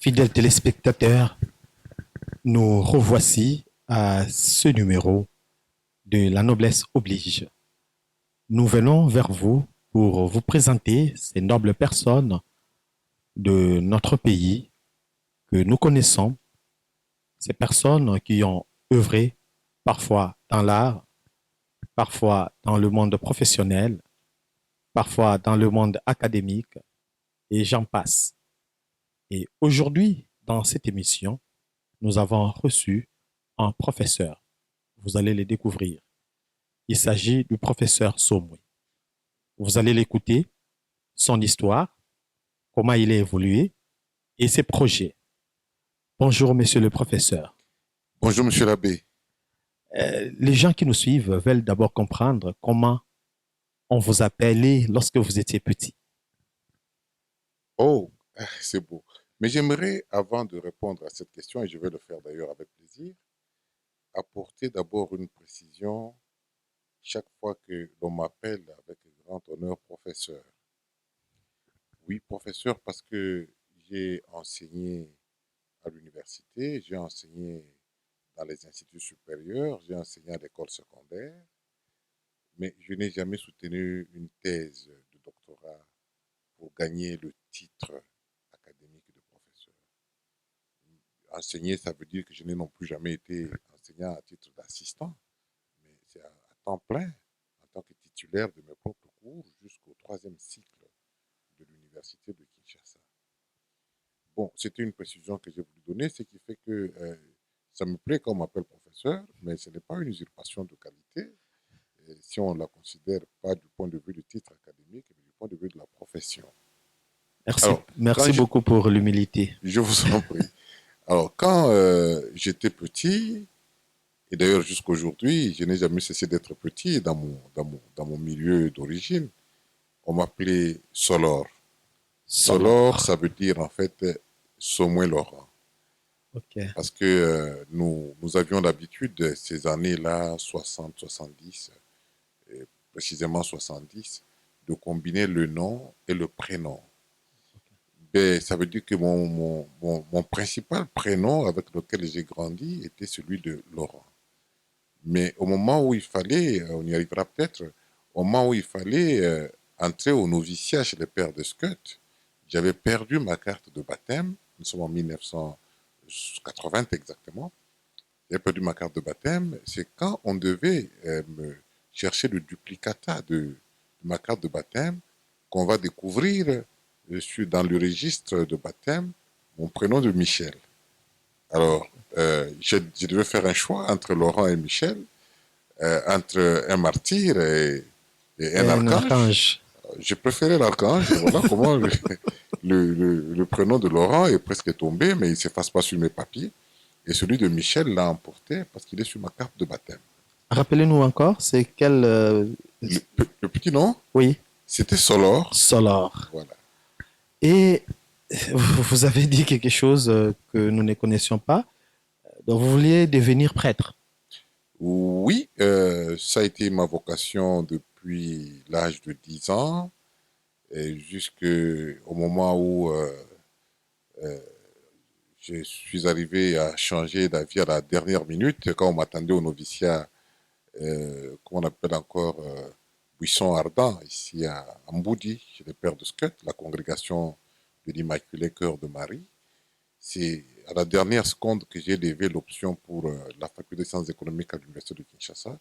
Fidèles téléspectateurs, nous revoici à ce numéro de La Noblesse oblige. Nous venons vers vous pour vous présenter ces nobles personnes de notre pays que nous connaissons, ces personnes qui ont œuvré parfois dans l'art, parfois dans le monde professionnel, parfois dans le monde académique, et j'en passe. Et aujourd'hui, dans cette émission, nous avons reçu un professeur. Vous allez le découvrir. Il s'agit du professeur Somwe. Vous allez l'écouter, son histoire, comment il a évolué et ses projets. Bonjour, monsieur le professeur. Bonjour, monsieur l'abbé. Les gens qui nous suivent veulent d'abord comprendre comment on vous appelait lorsque vous étiez petit. Oh, c'est beau. Mais j'aimerais, avant de répondre à cette question, et je vais le faire d'ailleurs avec plaisir, apporter d'abord une précision chaque fois que l'on m'appelle avec grand honneur professeur. Oui, professeur, parce que j'ai enseigné à l'université, j'ai enseigné dans les instituts supérieurs, j'ai enseigné à l'école secondaire, mais je n'ai jamais soutenu une thèse de doctorat pour gagner le titre académique de professeur. Enseigner, ça veut dire que je n'ai non plus jamais été enseignant à titre d'assistant, mais c'est à temps plein, en tant que titulaire de mes propres cours, jusqu'au troisième cycle de l'université de Kinshasa. Bon, c'était une précision que j'ai voulu donner, ce qui fait que ça me plaît qu'on m'appelle professeur, mais ce n'est pas une usurpation de qualité, si on ne la considère pas du point de vue du titre académique, mais du point de vue de la profession. Merci, Alors, quand merci beaucoup pour l'humilité. je vous en prie. Alors, quand j'étais petit, et d'ailleurs jusqu'à aujourd'hui, je n'ai jamais cessé d'être petit dans mon milieu d'origine, on m'appelait Solor. Solor, Solor. ça veut dire en fait Sommet Laurent. Ok. Parce que nous avions l'habitude, ces années-là, 60, 70, précisément 70, de combiner le nom et le prénom. Ben, ça veut dire que mon principal prénom avec lequel j'ai grandi était celui de Laurent. Mais au moment où il fallait, on y arrivera peut-être, au moment où il fallait entrer au noviciat chez les pères de Scott, j'avais perdu ma carte de baptême. Nous sommes en 1980 exactement. J'avais perdu ma carte de baptême. C'est quand on devait me chercher le duplicata de ma carte de baptême qu'on va découvrir, je suis dans le registre de baptême, mon prénom de Michel. Alors, je devais faire un choix entre Laurent et Michel, entre un martyr et un Et un archange. archange. J'ai préféré l'archange. Voilà comment le prénom de Laurent est presque tombé, mais il ne s'efface pas sur mes papiers. Et celui de Michel l'a emporté parce qu'il est sur ma carte de baptême. Rappelez-nous encore, c'est quel... Le petit nom, oui, c'était Solor. Solor. Voilà. Et vous avez dit quelque chose que nous ne connaissions pas. Donc, vous vouliez devenir prêtre. Oui, ça a été ma vocation depuis l'âge de 10 ans, jusqu'au moment où je suis arrivé à changer d'avis à la dernière minute, quand on m'attendait au noviciat, qu'on appelle encore Buisson Ardent, ici à Mboudi, chez les Pères de Scott, la congrégation de l'Immaculé Cœur de Marie. C'est à la dernière seconde que j'ai levé l'option pour la faculté des sciences économiques à l'Université de Kinshasa,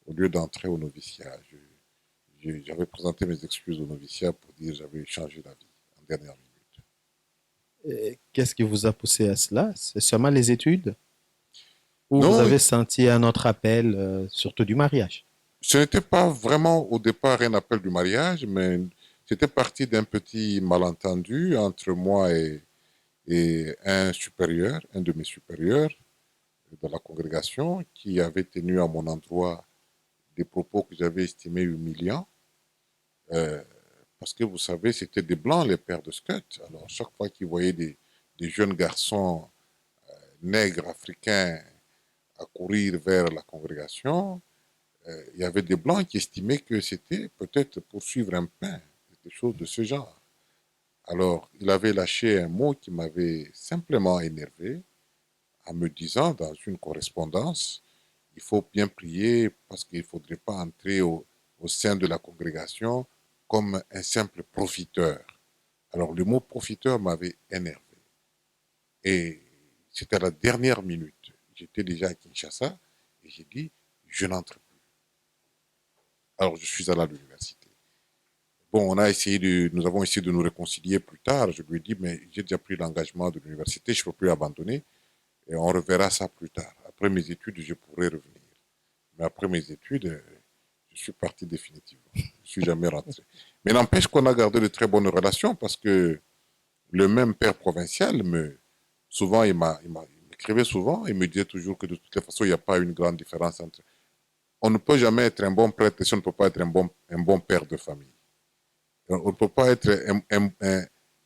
au lieu d'entrer au noviciat. J'avais présenté mes excuses au noviciat pour dire que j'avais changé d'avis en dernière minute. Qu'est-ce qui vous a poussé à cela? C'est seulement les études? Ou vous Non, avez senti un autre appel, surtout du mariage? ce n'était pas vraiment au départ un appel du mariage, mais c'était parti d'un petit malentendu entre moi et un supérieur, un de mes supérieurs de la congrégation, qui avait tenu à mon endroit des propos que j'avais estimés humiliants. Euh, Parce que vous savez, c'était des blancs, les pères de Scott. Alors, chaque fois qu'ils voyaient des jeunes garçons nègres africains accourir vers la congrégation, il y avait des blancs qui estimaient que c'était peut-être poursuivre un pain, des choses de ce genre. Alors, il avait lâché un mot qui m'avait simplement énervé en me disant dans une correspondance, il faut bien prier parce qu'il ne faudrait pas entrer au sein de la congrégation comme un simple profiteur. Alors, le mot profiteur m'avait énervé. Et c'était à la dernière minute. J'étais déjà à Kinshasa et j'ai dit, je n'entre plus. Alors, je suis allé à l'université. Bon, nous avons essayé de nous réconcilier plus tard. Je lui ai dit, mais j'ai déjà pris l'engagement de l'université, je ne peux plus abandonner et on reverra ça plus tard. Après mes études, je pourrai revenir. Mais après mes études, je suis parti définitivement. Je ne suis jamais rentré. Mais n'empêche qu'on a gardé de très bonnes relations parce que le même père provincial souvent, il m'écrivait souvent, il me disait toujours que de toutes les façons, il n'y a pas une grande différence entre. On ne peut jamais être un bon prêtre si on ne peut pas être un bon père de famille. On ne peut pas être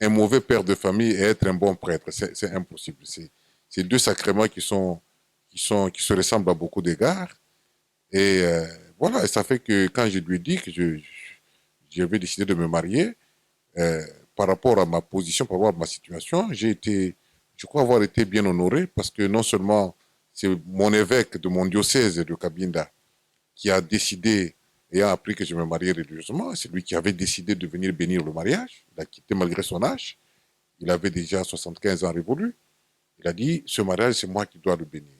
un mauvais père de famille et être un bon prêtre. C'est impossible. C'est deux sacrements qui se ressemblent à beaucoup d'égards. Et voilà, et ça fait que quand je lui ai dit que j'avais décidé de me marier, euh, par rapport à ma position, par rapport à ma situation, je crois avoir été bien honoré parce que non seulement c'est mon évêque de mon diocèse de Cabinda qui a décidé, ayant appris que je me mariais religieusement, c'est lui qui avait décidé de venir bénir le mariage. Il a quitté malgré son âge. Il avait déjà 75 ans révolus. Il a dit, ce mariage, c'est moi qui dois le bénir.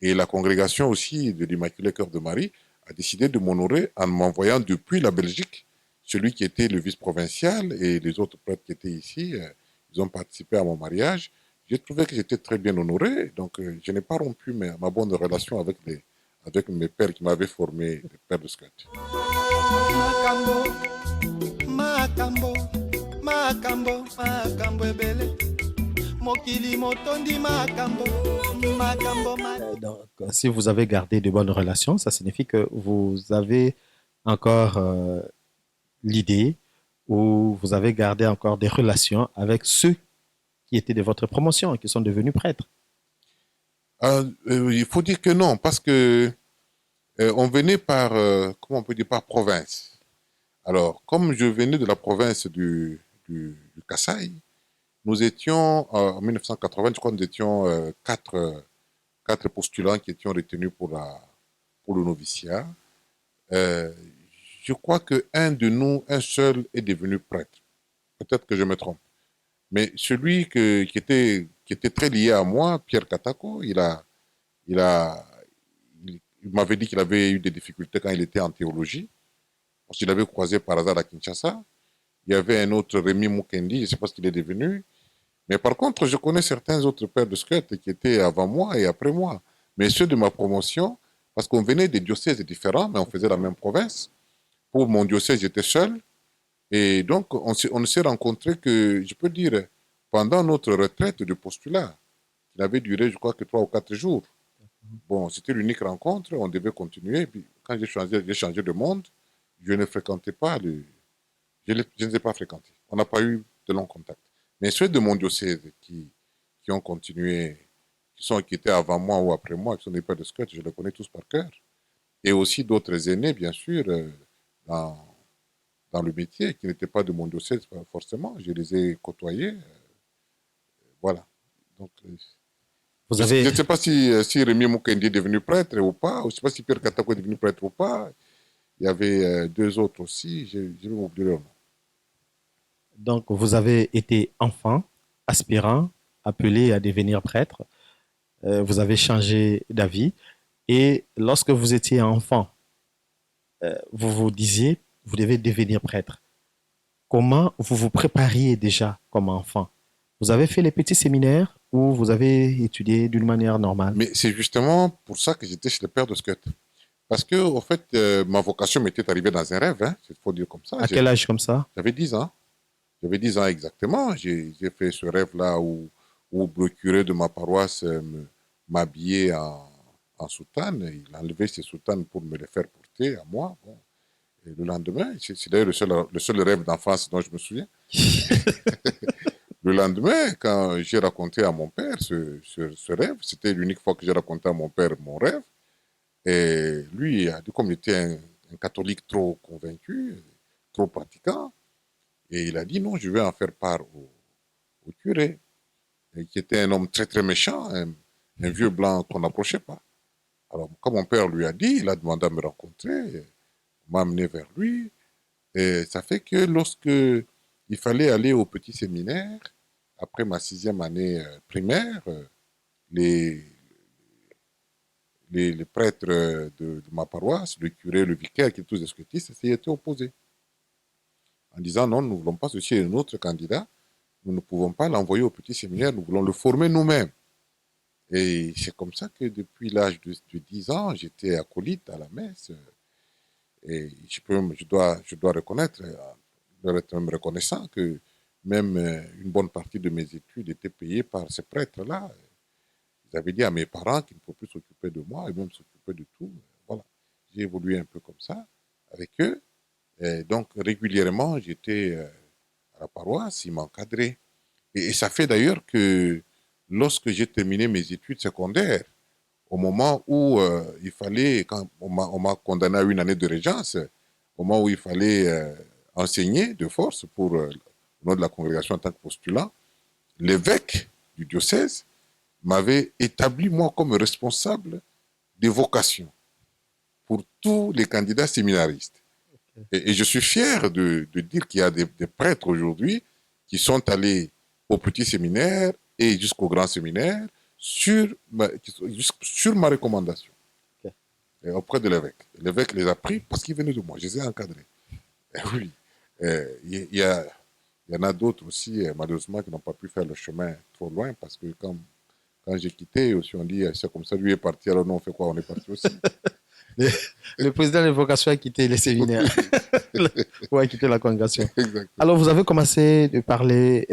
Et la congrégation aussi de l'Immaculé Cœur de Marie a décidé de m'honorer en m'envoyant depuis la Belgique celui qui était le vice-provincial et les autres prêtres qui étaient ici. Ils ont participé à mon mariage. J'ai trouvé que j'étais très bien honoré. Donc, je n'ai pas rompu ma bonne relation avec mes pères qui m'avaient formé, les pères de Scott. Makambo, makambo, makambo ebele. Mokili motondi makambo, makambo, Donc, si vous avez gardé de bonnes relations, ça signifie que vous avez encore l'idée ou vous avez gardé encore des relations avec ceux qui étaient de votre promotion et qui sont devenus prêtres. Il faut dire que non, parce que on venait par, comment on peut dire, par province. Alors, comme je venais de la province du Kasaï, nous étions, en 1980, je crois que nous étions quatre postulants qui étions retenus pour le noviciat. Euh, je crois qu'un de nous, un seul, est devenu prêtre. Peut-être que je me trompe. Mais celui qui était très lié à moi, Pierre Katako, il, a, il m'avait dit qu'il avait eu des difficultés quand il était en théologie. Parce qu'il avait croisé par hasard à Kinshasa. Il y avait un autre Rémi Mukendi, je ne sais pas ce qu'il est devenu. Mais par contre, je connais certains autres pères de Scott qui étaient avant moi et après moi. Mais ceux de ma promotion, parce qu'on venait des diocèses différents, mais on faisait la même province. Pour mon diocèse, j'étais seul. Et donc, on ne s'est rencontrés que, je peux dire, pendant notre retraite de postulat, qui avait duré, je crois, que 3 ou 4 jours. Bon, c'était l'unique rencontre, on devait continuer. Et puis, quand j'ai changé de monde, je ne fréquentais pas je ne les ai pas fréquentés. On n'a pas eu de longs contacts. Mais ceux de mon diocèse qui ont continué, qui étaient avant moi ou après moi, qui sont des pères de Scott, je les connais tous par cœur. Et aussi d'autres aînés, bien sûr, dans, dans le métier, qui n'étaient pas de mon diocèse forcément. Je les ai côtoyés. Voilà. Donc, Vous je avez, ne sais pas si Rémi Mukendi est devenu prêtre ou pas. Je ne sais pas si Pierre Katako est devenu prêtre ou pas. Il y avait deux autres aussi. Je vais m'oublier leur nom. donc, vous avez été enfant, aspirant, appelé à devenir prêtre. Vous avez changé d'avis. Et lorsque vous étiez enfant, vous vous disiez, vous devez devenir prêtre. Comment vous vous prépariez déjà comme enfant? Vous avez fait les petits séminaires ou vous avez étudié d'une manière normale? Mais c'est justement pour ça que j'étais chez le père de Scott. Parce que, en fait, ma vocation m'était arrivée dans un rêve, hein, il faut dire comme ça. À quel âge comme ça? J'avais 10 ans. J'avais 10 ans exactement. J'ai fait ce rêve-là où le curé de ma paroisse m'habillait en soutane. Il enlevait ses soutanes pour me les faire porter à moi. Bon. Et le lendemain, c'est d'ailleurs le seul rêve d'enfance dont je me souviens. Le lendemain, quand j'ai raconté à mon père ce rêve, c'était l'unique fois que j'ai raconté à mon père mon rêve. Et lui, comme il était un catholique trop convaincu, trop pratiquant, Et il a dit non, je vais en faire part au curé, et qui était un homme très très méchant, un vieux blanc qu'on n'approchait pas. Alors, comme mon père lui a dit, il a demandé à me rencontrer, m'a amené vers lui, et ça fait que lorsque il fallait aller au petit séminaire, après ma 6e année primaire, les, les prêtres de ma paroisse, le curé, le vicaire, qui étaient tous des scotistes, s'y étaient opposés. En disant non, nous ne voulons pas ceci et notre candidat, nous ne pouvons pas l'envoyer au petit séminaire, nous voulons le former nous-mêmes. Et c'est comme ça que depuis l'âge de 10 ans, j'étais acolyte à la messe. Et je dois reconnaître, leur être même reconnaissant que même une bonne partie de mes études étaient payées par ces prêtres-là. Ils avaient dit à mes parents qu'ils ne pouvaient plus s'occuper de moi et même s'occuper de tout. Voilà. J'ai évolué un peu comme ça avec eux. Et donc, régulièrement, j'étais à la paroisse, ils m'encadraient. Et ça fait d'ailleurs que lorsque j'ai terminé mes études secondaires, au moment où il fallait, quand on m'a condamné à une année de régence, au moment où il fallait enseigner de force pour le nom de la congrégation en tant que postulant, l'évêque du diocèse m'avait établi moi comme responsable des vocations pour tous les candidats séminaristes. Et je suis fier de dire qu'il y a des prêtres aujourd'hui qui sont allés au petit séminaire et jusqu'au grand séminaire sur ma recommandation. Ok. Et auprès de l'évêque. L'évêque les a pris parce qu'ils venaient de moi. Je les ai encadrés. Et oui. Il y en a d'autres aussi, malheureusement, qui n'ont pas pu faire le chemin trop loin parce que quand j'ai quitté, aussi on dit, c'est comme ça, lui est parti, alors nous on fait quoi? On est parti aussi. Le président de vocation a quitté les séminaires ou a quitté la congrégation. Exactement. Alors, vous avez commencé de parler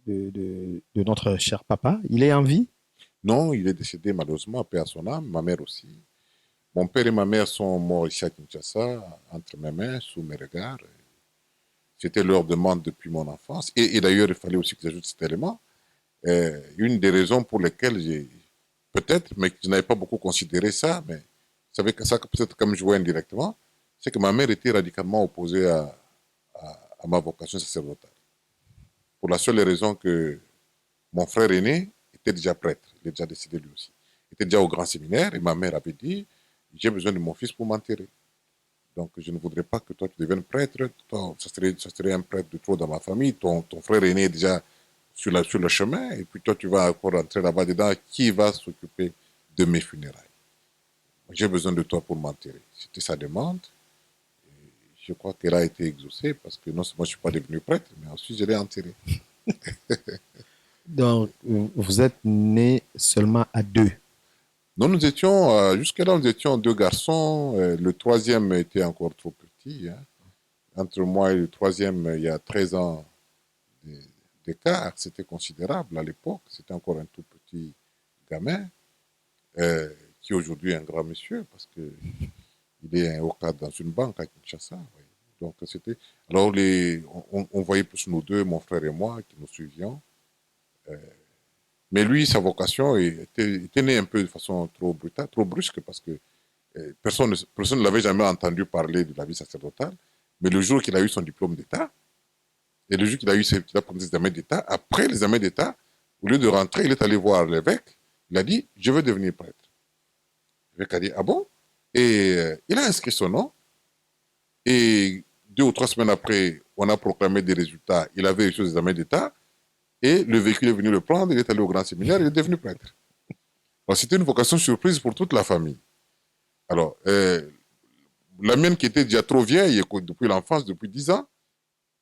de notre cher papa. Il est en vie? Non, il est décédé malheureusement, paix à son âme, ma mère aussi. Mon père et ma mère sont morts ici à Kinshasa, entre mes mains, sous mes regards. C'était leur demande depuis mon enfance. Et d'ailleurs, il fallait aussi que j'ajoute cet élément. Une des raisons pour lesquelles peut-être, mais je n'avais pas beaucoup considéré ça, mais je savais que ça peut-être comme jouer indirectement, c'est que ma mère était radicalement opposée à ma vocation sacerdotale. Pour la seule raison que mon frère aîné était déjà prêtre, il est déjà décédé lui aussi. Il était déjà au grand séminaire et ma mère avait dit, j'ai besoin de mon fils pour m'enterrer. Donc je ne voudrais pas que toi tu deviennes prêtre, ça serait un prêtre de trop dans ma famille, ton frère aîné est déjà sur le chemin, et puis toi tu vas encore rentrer là-bas dedans, qui va s'occuper de mes funérailles? J'ai besoin de toi pour m'enterrer. C'était sa demande. Et je crois qu'elle a été exaucée parce que non seulement je ne suis pas devenu prêtre, mais ensuite je l'ai enterré. Donc, vous êtes né seulement à 2. Non, nous étions, jusque-là, nous étions 2 garçons. Le troisième était encore trop petit. Hein. Entre moi et le troisième, il y a 13 ans d'écart. C'était considérable à l'époque. C'était encore un tout petit gamin, qui aujourd'hui est un grand monsieur, parce qu'il est un haut cadre dans une banque à Kinshasa. Oui. Donc, c'était. Alors, on voyait plus nous deux, mon frère et moi, qui nous suivions. Mais lui, sa vocation était née un peu de façon trop brutale, trop brusque, parce que personne ne l'avait jamais entendu parler de la vie sacerdotale. Mais le jour qu'il a eu son diplôme d'État, et le jour qu'il a eu ses examens d'État, après les examens d'État, au lieu de rentrer, il est allé voir l'évêque. Il a dit, je veux devenir prêtre. L'évêque a dit, ah bon? Et il a inscrit son nom. Et 2 ou 3 semaines après, on a proclamé des résultats. Il avait reçu ses examens d'État. Et le véhicule est venu le prendre, il est allé au grand séminaire, il est devenu prêtre. Alors, c'était une vocation surprise pour toute la famille. Alors, la mienne qui était déjà trop vieille, depuis l'enfance, depuis 10 ans,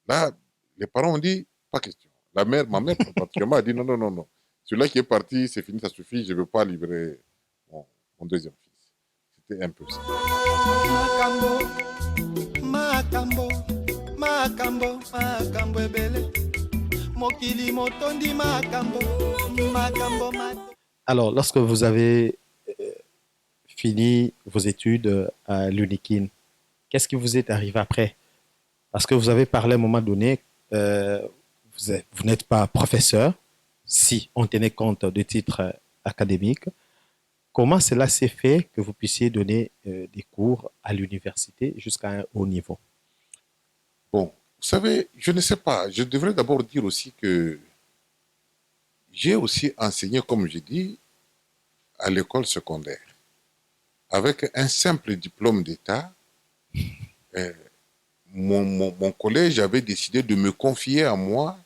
là, les parents ont dit, pas question. Ma mère particulièrement a dit, non, non, non, non. Celui-là qui est parti, c'est fini, ça suffit, je ne veux pas livrer mon deuxième fils. C'était un peu ça. Makambo ebele. Alors, lorsque vous avez fini vos études à l'UNIKIN, qu'est-ce qui vous est arrivé après? Parce que vous avez parlé à un moment donné, vous n'êtes pas professeur, si on tenait compte de titres académiques. Comment cela s'est fait que vous puissiez donner des cours à l'université jusqu'à un haut niveau? Bon, vous savez, je ne sais pas. Je devrais d'abord dire aussi que j'ai aussi enseigné, comme j'ai dit, à l'école secondaire. Avec un simple diplôme d'État, euh, mon collège avait décidé de me confier à moi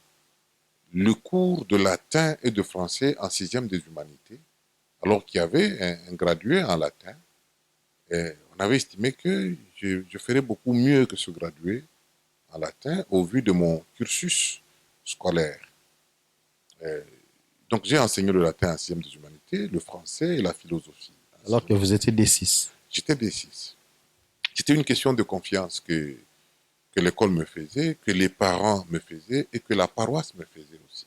le cours de latin et de français en sixième des humanités, alors qu'il y avait un gradué en latin. Et on avait estimé que je ferais beaucoup mieux que ce gradué en latin au vu de mon cursus scolaire. Euh, donc j'ai enseigné le latin en sixième des humanités, le français et la philosophie. Alors que vous étiez D6. J'étais D6. C'était une question de confiance que l'école me faisait, que les parents me faisaient et que la paroisse me faisait aussi.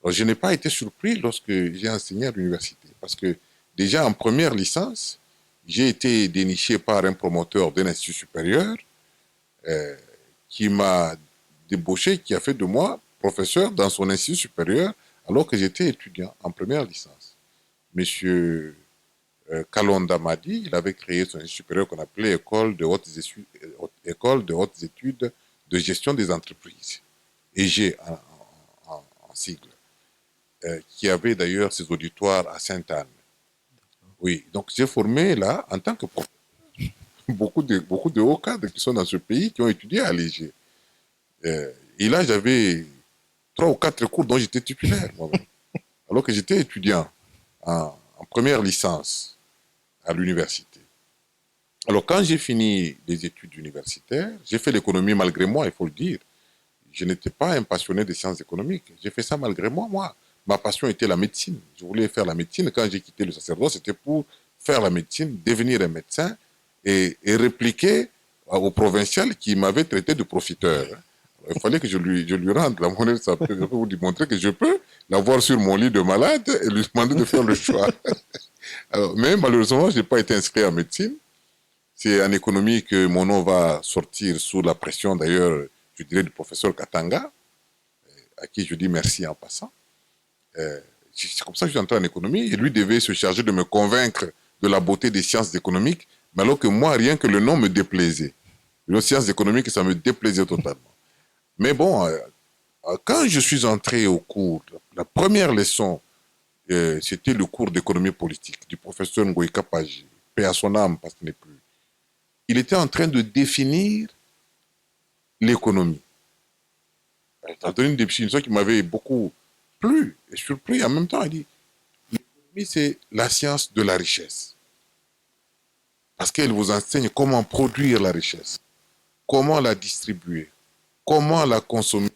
Alors, je n'ai pas été surpris lorsque j'ai enseigné à l'université parce que déjà en première licence, j'ai été déniché par un promoteur d'un institut supérieur euh, qui m'a débauché, qui a fait de moi professeur dans son institut supérieur alors que j'étais étudiant en première licence. Monsieur Kalonda Madi, il avait créé son institut supérieur qu'on appelait École de hautes études de gestion des entreprises, EG en sigle, qui avait d'ailleurs ses auditoires à Sainte-Anne. Oui, donc j'ai formé là, en tant que professeur, beaucoup de hauts cadres qui sont dans ce pays qui ont étudié à l'EG. Et là, j'avais 3 ou 4 cours dont j'étais titulaire moi-même, alors que j'étais étudiant en première licence à l'université. Alors, quand j'ai fini les études universitaires, j'ai fait l'économie malgré moi, il faut le dire. Je n'étais pas un passionné des sciences économiques. J'ai fait ça malgré moi, moi. Ma passion était la médecine. Je voulais faire la médecine. Quand j'ai quitté le sacerdoce, c'était pour faire la médecine, devenir un médecin et répliquer au provincial qui m'avait traité de profiteur. Alors, il fallait que je lui rende la monnaie de sa paix pour lui montrer que je peux l'avoir sur mon lit de malade et lui demander de faire le choix. Alors, mais malheureusement, je n'ai pas été inscrit en médecine. C'est en économie que mon nom va sortir sous la pression, d'ailleurs, je dirais, du professeur Katanga, à qui je dis merci en passant. C'est comme ça que je suis entré en économie. Et lui devait se charger de me convaincre de la beauté des sciences économiques, mais alors que moi, rien que le nom me déplaisait. Les sciences économiques, ça me déplaisait totalement. Mais bon, quand je suis entré au cours, la première leçon, c'était le cours d'économie politique du professeur Ngoïka Pagi, paix à son âme, parce qu'il n'est plus. Il était en train de définir l'économie. Il a donné une définition qui m'avait beaucoup plu et surpris. En même temps, il dit, l'économie, c'est la science de la richesse. Parce qu'elle vous enseigne comment produire la richesse, comment la distribuer, comment la consommer.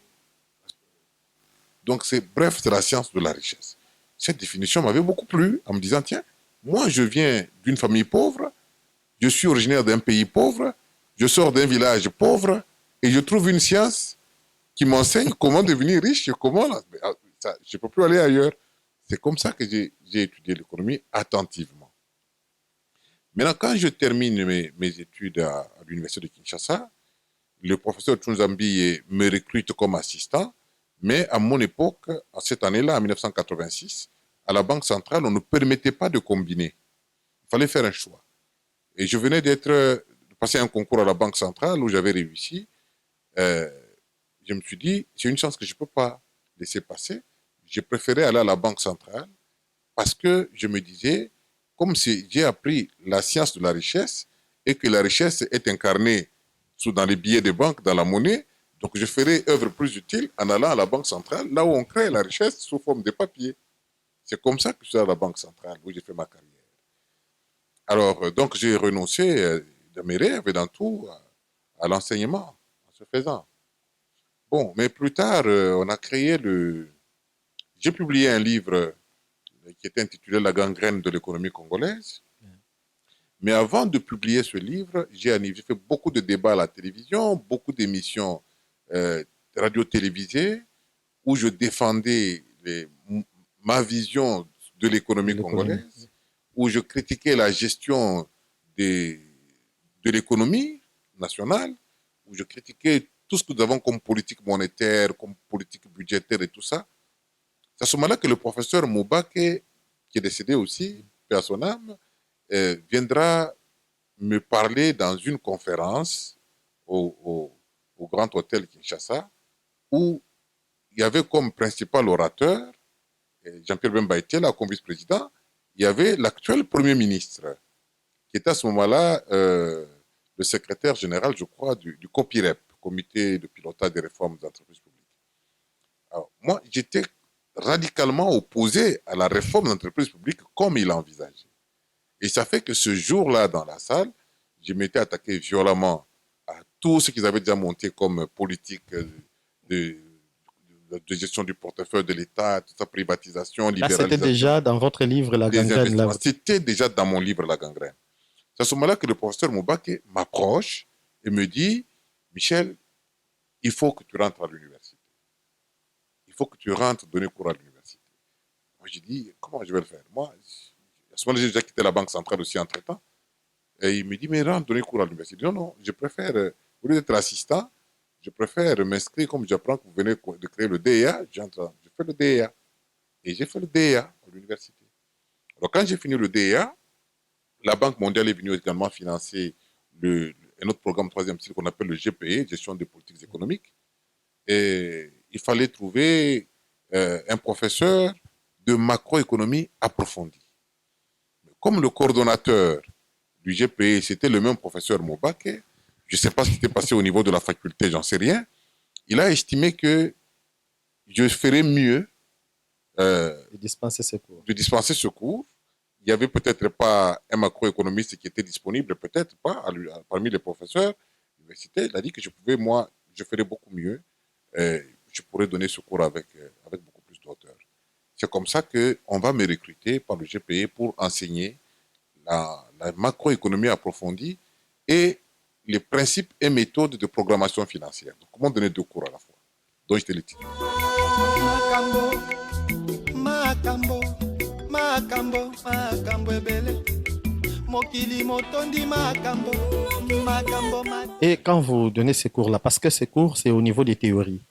Donc, bref, c'est la science de la richesse. Cette définition m'avait beaucoup plu en me disant, tiens, moi, je viens d'une famille pauvre, je suis originaire d'un pays pauvre, je sors d'un village pauvre et je trouve une science qui m'enseigne comment devenir riche et comment... je ne peux plus aller ailleurs. C'est comme ça que j'ai étudié l'économie attentivement. Maintenant, quand je termine mes études à l'université de Kinshasa, le professeur Tchunzambi me recrute comme assistant, mais à mon époque, à cette année-là, en 1986, à la Banque centrale, on ne permettait pas de combiner. Il fallait faire un choix. Et je venais de passer un concours à la Banque centrale où j'avais réussi. Je me suis dit, c'est une chance que je ne peux pas laisser passer. J'ai préféré aller à la Banque centrale parce que je me disais, comme j'ai appris la science de la richesse et que la richesse est incarnée dans les billets de banque, dans la monnaie, donc je ferai œuvre plus utile en allant à la Banque centrale, là où on crée la richesse sous forme de papier. C'est comme ça que je suis à la Banque centrale, où j'ai fait ma carrière. Alors, donc j'ai renoncé de mes rêves et dans tout à l'enseignement, en se faisant. Bon, mais plus tard, on a créé J'ai publié un livre qui était intitulé La gangrène de l'économie congolaise. Mais avant de publier ce livre, j'ai fait beaucoup de débats à la télévision, beaucoup d'émissions radio-télévisées où je défendais ma vision de l'économie congolaise, où je critiquais la gestion de l'économie nationale, où je critiquais tout ce que nous avons comme politique monétaire, comme politique budgétaire et tout ça. C'est à ce moment-là que le professeur Moubake, qui est décédé aussi, paix à son âme, viendra me parler dans une conférence au au Grand Hôtel Kinshasa, où il y avait comme principal orateur Jean-Pierre Bemba Etienne, comme vice-président, il y avait l'actuel Premier ministre, qui était à ce moment-là le secrétaire général, je crois, du COPIREP, Comité de pilotage des réformes des entreprises publiques. Alors, moi, j'étais radicalement opposé à la réforme des entreprises publiques comme il envisageait. Et ça fait que ce jour-là, dans la salle, je m'étais attaqué violemment à tout ce qu'ils avaient déjà monté comme politique de, de gestion du portefeuille de l'État, toute sa privatisation, Là, c'était libéralisation déjà dans votre livre La des gangrène. Là. investissements. C'était déjà dans mon livre La gangrène. C'est à ce moment-là que le professeur Moubake m'approche et me dit, Michel, il faut que tu rentres à l'université. Il faut que tu rentres donner cours à l'université. Moi, j'ai dit, comment je vais le faire? Moi, à ce moment-là, j'ai déjà quitté la Banque centrale aussi entre-temps. Et il me dit, mais rentre donner cours à l'université. Je dis, non, non, je préfère, au lieu d'être assistant, je préfère m'inscrire comme j'apprends que vous venez de créer le DEA. Je fais le DEA. Et j'ai fait le DEA à l'université. Alors, quand j'ai fini le DEA, la Banque mondiale est venue également financer un autre programme troisième cycle qu'on appelle le GPE, Gestion des politiques économiques. Et il fallait trouver un professeur de macroéconomie approfondie. Comme le coordonnateur du GPE, c'était le même professeur Moubake, je ne sais pas ce qui s'était passé au niveau de la faculté, j'en sais rien, il a estimé que je ferais mieux De dispenser ces cours. de dispenser ce cours. Il n'y avait peut-être pas un macroéconomiste qui était disponible, peut-être pas, parmi les professeurs universitaires. Il a dit que je pouvais, moi, je ferais beaucoup mieux. Je pourrais donner ce cours avec beaucoup plus d'auteur. C'est comme ça qu'on va me recruter par le GPE pour enseigner la macroéconomie approfondie et les principes et méthodes de programmation financière. Donc, comment donner deux cours à la fois? Donc, j'étais le titulaire. Makambo, makambo, makambo ebele. Mokili motondi makambo, makambo, makambo. Et quand vous donnez ces cours-là, parce que ces cours, c'est au niveau des théories,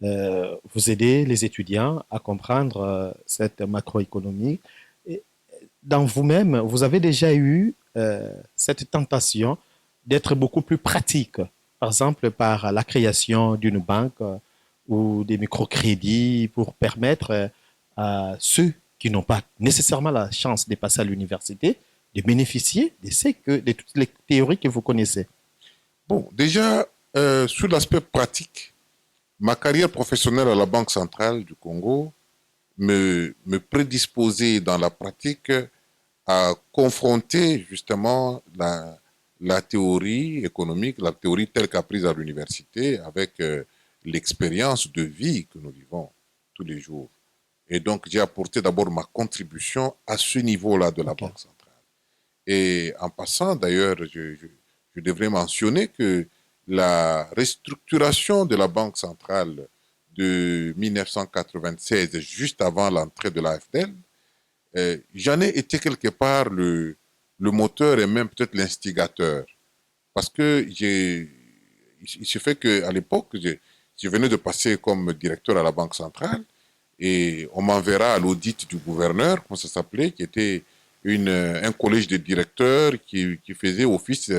vous aidez les étudiants à comprendre cette macroéconomie. Et dans vous-même, vous avez déjà eu cette tentation d'être beaucoup plus pratique, par exemple par la création d'une banque ou des microcrédits pour permettre à ceux qui n'ont pas nécessairement la chance de passer à l'université de bénéficier de toutes les théories que vous connaissez. Bon, déjà, sur l'aspect pratique, ma carrière professionnelle à la Banque centrale du Congo me prédisposait dans la pratique à confronter justement la théorie économique, la théorie telle qu'apprise à l'université avec l'expérience de vie que nous vivons tous les jours. Et donc, j'ai apporté d'abord ma contribution à ce niveau-là de la Banque centrale. Et en passant, d'ailleurs, je devrais mentionner que la restructuration de la Banque centrale de 1996, juste avant l'entrée de l'AFDL, j'en ai été quelque part le moteur et même peut-être l'instigateur. Parce que il se fait qu'à l'époque, je venais de passer comme directeur à la Banque centrale et on m'enverra à l'audit du gouverneur, comment ça s'appelait, qui était un collège de directeurs qui faisait office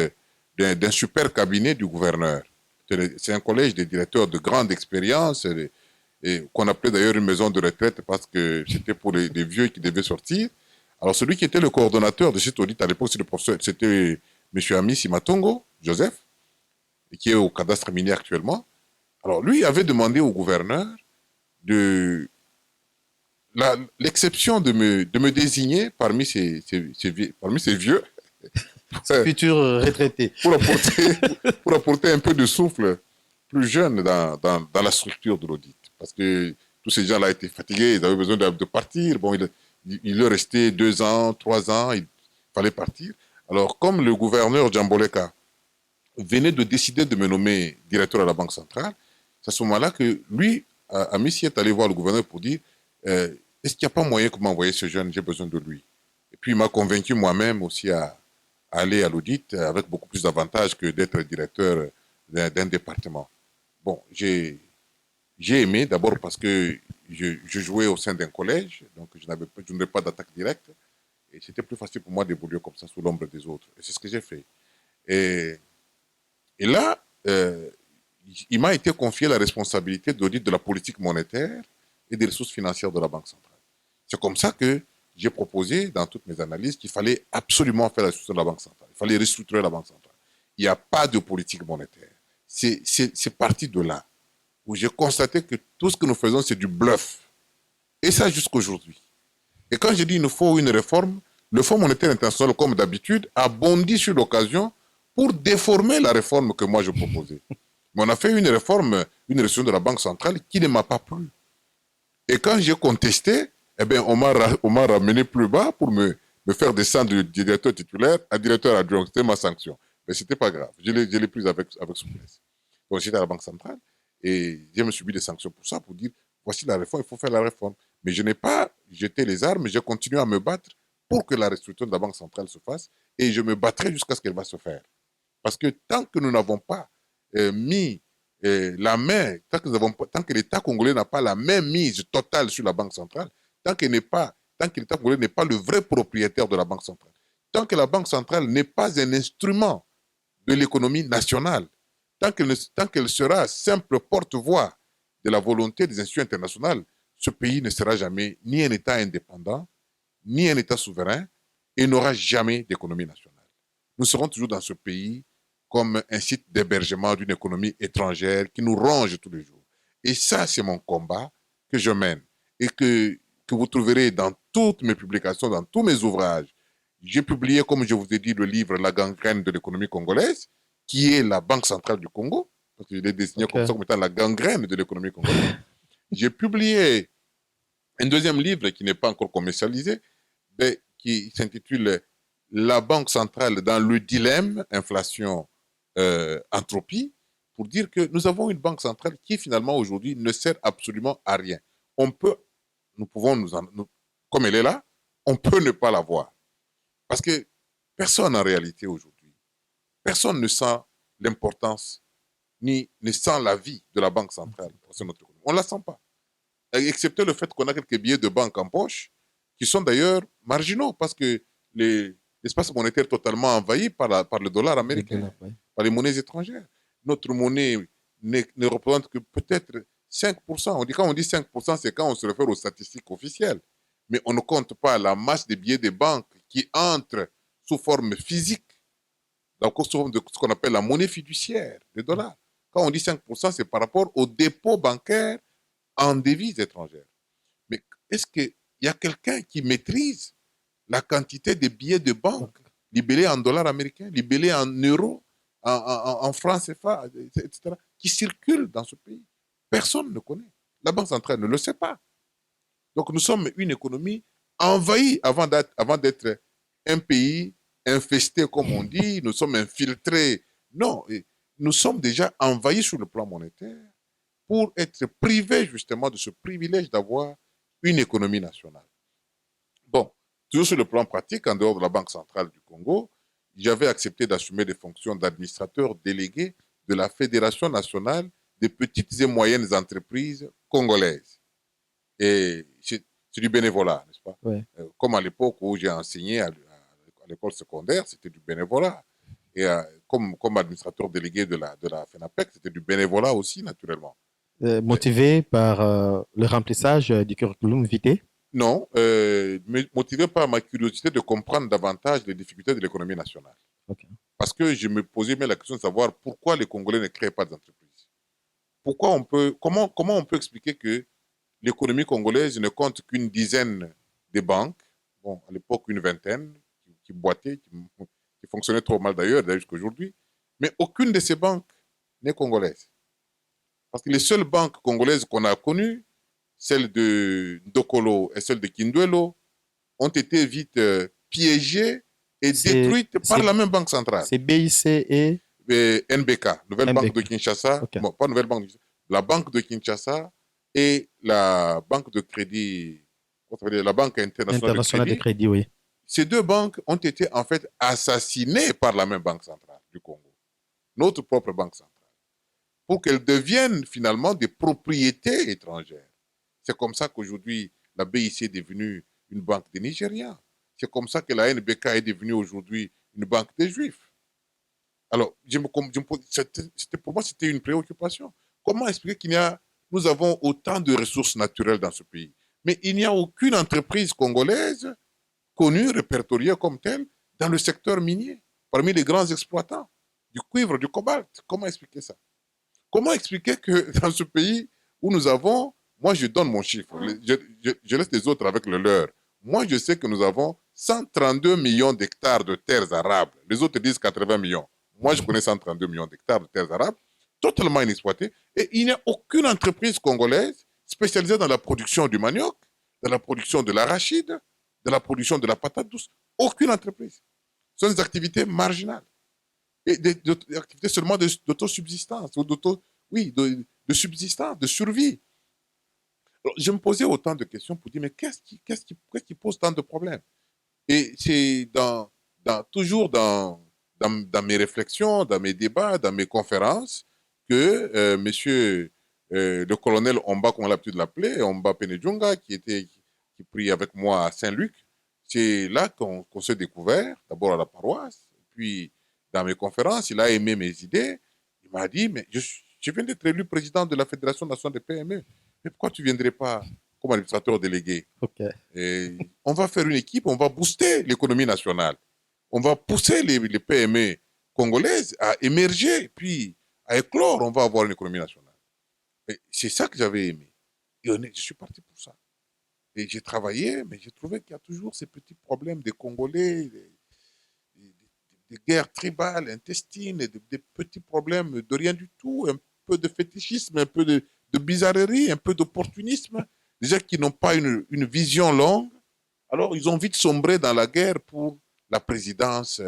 d'un super cabinet du gouverneur. C'est un collège de directeurs de grande expérience et qu'on appelait d'ailleurs une maison de retraite parce que c'était pour les vieux qui devaient sortir. Alors celui qui était le coordonnateur de cet audit à l'époque, c'était M. Ami Simatongo, Joseph, qui est au cadastre minier actuellement. Alors lui avait demandé au gouverneur l'exception de me désigner parmi ces vieux Futur retraité. Pour apporter un peu de souffle plus jeune dans la structure de l'audit. Parce que tous ces gens-là étaient fatigués, ils avaient besoin de partir. Bon, il leur restait 2 ans, 3 ans, il fallait partir. Alors, comme le gouverneur Djamboleka venait de décider de me nommer directeur à la Banque centrale, c'est à ce moment-là que lui, Amissi est allé voir le gouverneur pour dire est-ce qu'il n'y a pas moyen que m'envoyer ce jeune, j'ai besoin de lui. Et puis il m'a convaincu moi-même aussi à aller à l'audit avec beaucoup plus d'avantages que d'être directeur d'un département. Bon, j'ai aimé d'abord parce que je jouais au sein d'un collège, donc je n'avais pas d'attaque directe, et c'était plus facile pour moi d'évoluer comme ça sous l'ombre des autres. Et c'est ce que j'ai fait. Et là, il m'a été confié la responsabilité d'audit de la politique monétaire et des ressources financières de la Banque centrale. C'est comme ça que j'ai proposé dans toutes mes analyses qu'il fallait absolument faire la restructuration de la Banque centrale. Il fallait restructurer la Banque centrale. Il n'y a pas de politique monétaire. C'est parti de là où j'ai constaté que tout ce que nous faisons, c'est du bluff. Et ça jusqu'à aujourd'hui. Et quand je dis qu'il nous faut une réforme, le Fonds monétaire international, comme d'habitude, a bondi sur l'occasion pour déformer la réforme que moi je proposais. Mais on a fait une réforme, une révision de la Banque centrale qui ne m'a pas plu. Et quand j'ai contesté, eh bien, on m'a ramené plus bas pour me faire descendre du directeur titulaire à directeur adjoint. C'était ma sanction. Mais ce n'était pas grave. Je l'ai prise avec souplesse. Donc j'étais à la Banque centrale et j'ai me subi des sanctions pour ça, pour dire voici la réforme, il faut faire la réforme. Mais je n'ai pas jeté les armes, j'ai continué à me battre pour que la restructuration de la Banque centrale se fasse et je me battrai jusqu'à ce qu'elle va se faire. Parce que tant que nous n'avons pas mis la main, tant que l'État congolais n'a pas la main mise totale sur la Banque centrale, tant que l'État congolais n'est pas le vrai propriétaire de la Banque centrale, tant que la Banque centrale n'est pas un instrument de l'économie nationale, tant qu'elle sera simple porte-voix de la volonté des institutions internationales, ce pays ne sera jamais ni un État indépendant, ni un État souverain, et n'aura jamais d'économie nationale. Nous serons toujours dans ce pays comme un site d'hébergement d'une économie étrangère qui nous ronge tous les jours. Et ça, c'est mon combat que je mène et que vous trouverez dans toutes mes publications, dans tous mes ouvrages. J'ai publié, comme je vous ai dit, le livre La gangrène de l'économie congolaise, qui est la Banque centrale du Congo, parce qu'il est désigné comme ça comme étant la gangrène de l'économie congolaise. J'ai publié un deuxième livre qui n'est pas encore commercialisé, mais qui s'intitule La Banque centrale dans le dilemme, inflation, entropie, pour dire que nous avons une banque centrale qui finalement aujourd'hui ne sert absolument à rien. Nous pouvons comme elle est là, on peut ne pas la voir. Parce que personne en réalité aujourd'hui, personne ne sent l'importance ni ne sent la vie de la banque centrale. On ne la sent pas. Excepté le fait qu'on a quelques billets de banque en poche, qui sont d'ailleurs marginaux, parce que l'espace monétaire est totalement envahi par le dollar américain, par les monnaies étrangères. Notre monnaie ne représente que peut-être 5%. Quand on dit 5%, c'est quand on se réfère aux statistiques officielles. Mais on ne compte pas la masse des billets de banque qui entrent sous forme physique, donc sous forme de ce qu'on appelle la monnaie fiduciaire, des dollars. Quand on dit 5%, c'est par rapport aux dépôts bancaires en devises étrangères. Mais est-ce qu'il y a quelqu'un qui maîtrise la quantité de billets de banque libellés en dollars américains, libellés en euros, en francs CFA, etc., qui circulent dans ce pays? Personne ne connaît. La Banque centrale ne le sait pas. Donc nous sommes une économie envahie avant d'être un pays infesté, comme on dit, nous sommes infiltrés. Non, nous sommes déjà envahis sur le plan monétaire pour être privés justement de ce privilège d'avoir une économie nationale. Bon, toujours sur le plan pratique, en dehors de la Banque centrale du Congo, j'avais accepté d'assumer des fonctions d'administrateur délégué de la Fédération nationale des petites et moyennes entreprises congolaises. Et c'est du bénévolat, n'est-ce pas? Ouais. Comme à l'époque où j'ai enseigné à l'école secondaire, c'était du bénévolat. Et comme administrateur délégué de la FENAPEC, c'était du bénévolat aussi, naturellement. Motivé par le remplissage du curriculum vitae? Non, motivé par ma curiosité de comprendre davantage les difficultés de l'économie nationale. Okay. Parce que je me posais même la question de savoir pourquoi les Congolais ne créent pas d'entreprises. Comment on peut expliquer que l'économie congolaise ne compte qu'une dizaine de banques, bon, à l'époque une vingtaine, qui boitaient, qui fonctionnaient trop mal d'ailleurs jusqu'à aujourd'hui, mais aucune de ces banques n'est congolaise. Parce que les seules banques congolaises qu'on a connues, celle de Ndokolo et celle de Kinduelo, ont été vite piégées et détruites par la même banque centrale. C'est BIC et NBK, Nouvelle Banque de Kinshasa, okay. Bon, pas Nouvelle Banque de Kinshasa, la Banque de Kinshasa et la Banque de Crédit, la Banque internationale de crédit, oui. Ces deux banques ont été en fait assassinées par la même Banque centrale du Congo, notre propre Banque centrale, pour qu'elles deviennent finalement des propriétés étrangères. C'est comme ça qu'aujourd'hui, la BIC est devenue une banque des Nigériens. C'est comme ça que la NBK est devenue aujourd'hui une banque des Juifs. Alors, pour moi, c'était une préoccupation. Comment expliquer nous avons autant de ressources naturelles dans ce pays, mais il n'y a aucune entreprise congolaise connue, répertoriée comme telle, dans le secteur minier, parmi les grands exploitants du cuivre, du cobalt. Comment expliquer ça? Comment expliquer que dans ce pays où nous avons, moi je donne mon chiffre, je laisse les autres avec le leur. Moi je sais que nous avons 132 millions d'hectares de terres arables. Les autres disent 80 millions. Moi je connais 132 millions d'hectares de terres arables, totalement inexploitées. Et il n'y a aucune entreprise congolaise spécialisée dans la production du manioc, dans la production de l'arachide, dans la production de la patate douce. Aucune entreprise. Ce sont des activités marginales. Et des activités seulement d'autosubsistance, de subsistance, de survie. Alors, je me posais autant de questions pour dire, mais qu'est-ce qui pose tant de problèmes? Et c'est toujours dans mes réflexions, dans mes débats, dans mes conférences, que monsieur le colonel Omba, comme on a l'habitude de l'appeler, Omba Penedjunga, qui prie avec moi à Saint-Luc, c'est là qu'on s'est découvert, d'abord à la paroisse, puis dans mes conférences, il a aimé mes idées. Il m'a dit, mais je viens d'être élu président de la Fédération nationale des PME. Mais pourquoi tu ne viendrais pas comme administrateur délégué? Okay. Et on va faire une équipe, on va booster l'économie nationale. On va pousser les PME congolaises à émerger, puis à éclore. On va avoir une économie nationale. Et c'est ça que j'avais aimé. Et je suis parti pour ça. Et j'ai travaillé, mais j'ai trouvé qu'il y a toujours ces petits problèmes des Congolais, des guerres tribales, intestines, des petits problèmes de rien du tout, un peu de fétichisme, un peu de bizarrerie, un peu d'opportunisme, des gens qui n'ont pas une vision longue. Alors, ils ont vite sombré dans la guerre pour la présidence.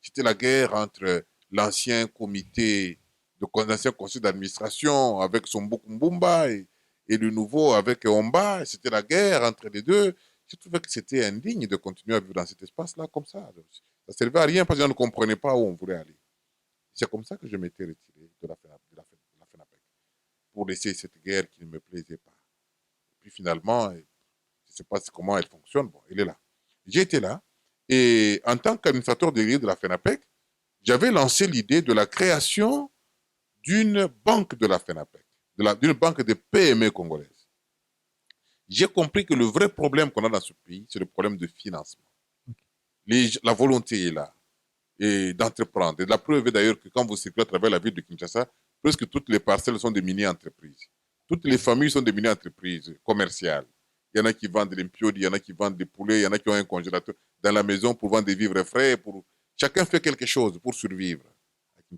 C'était la guerre entre l'ancien comité, l'ancien conseil d'administration avec son Mbumba et le nouveau avec Omba. C'était la guerre entre les deux. Je trouvais que c'était indigne de continuer à vivre dans cet espace-là comme ça. Ça ne servait à rien parce qu'on ne comprenait pas où on voulait aller. C'est comme ça que je m'étais retiré de la FENAPEC pour laisser cette guerre qui ne me plaisait pas. Et puis finalement, je ne sais pas comment elle fonctionne, bon, elle est là. J'ai été là et en tant qu'administrateur délégué de la FENAPEC, j'avais lancé l'idée de la création d'une banque de la FENAPEC, d'une banque de PME congolaises. J'ai compris que le vrai problème qu'on a dans ce pays, c'est le problème de financement. La volonté est là, et d'entreprendre. Et la preuve est d'ailleurs que quand vous circulez à travers la ville de Kinshasa, presque toutes les parcelles sont des mini-entreprises. Toutes les familles sont des mini-entreprises commerciales. Il y en a qui vendent des limpiodi, il y en a qui vendent des poulets, il y en a qui ont un congélateur dans la maison pour vendre des vivres frais. Chacun fait quelque chose pour survivre.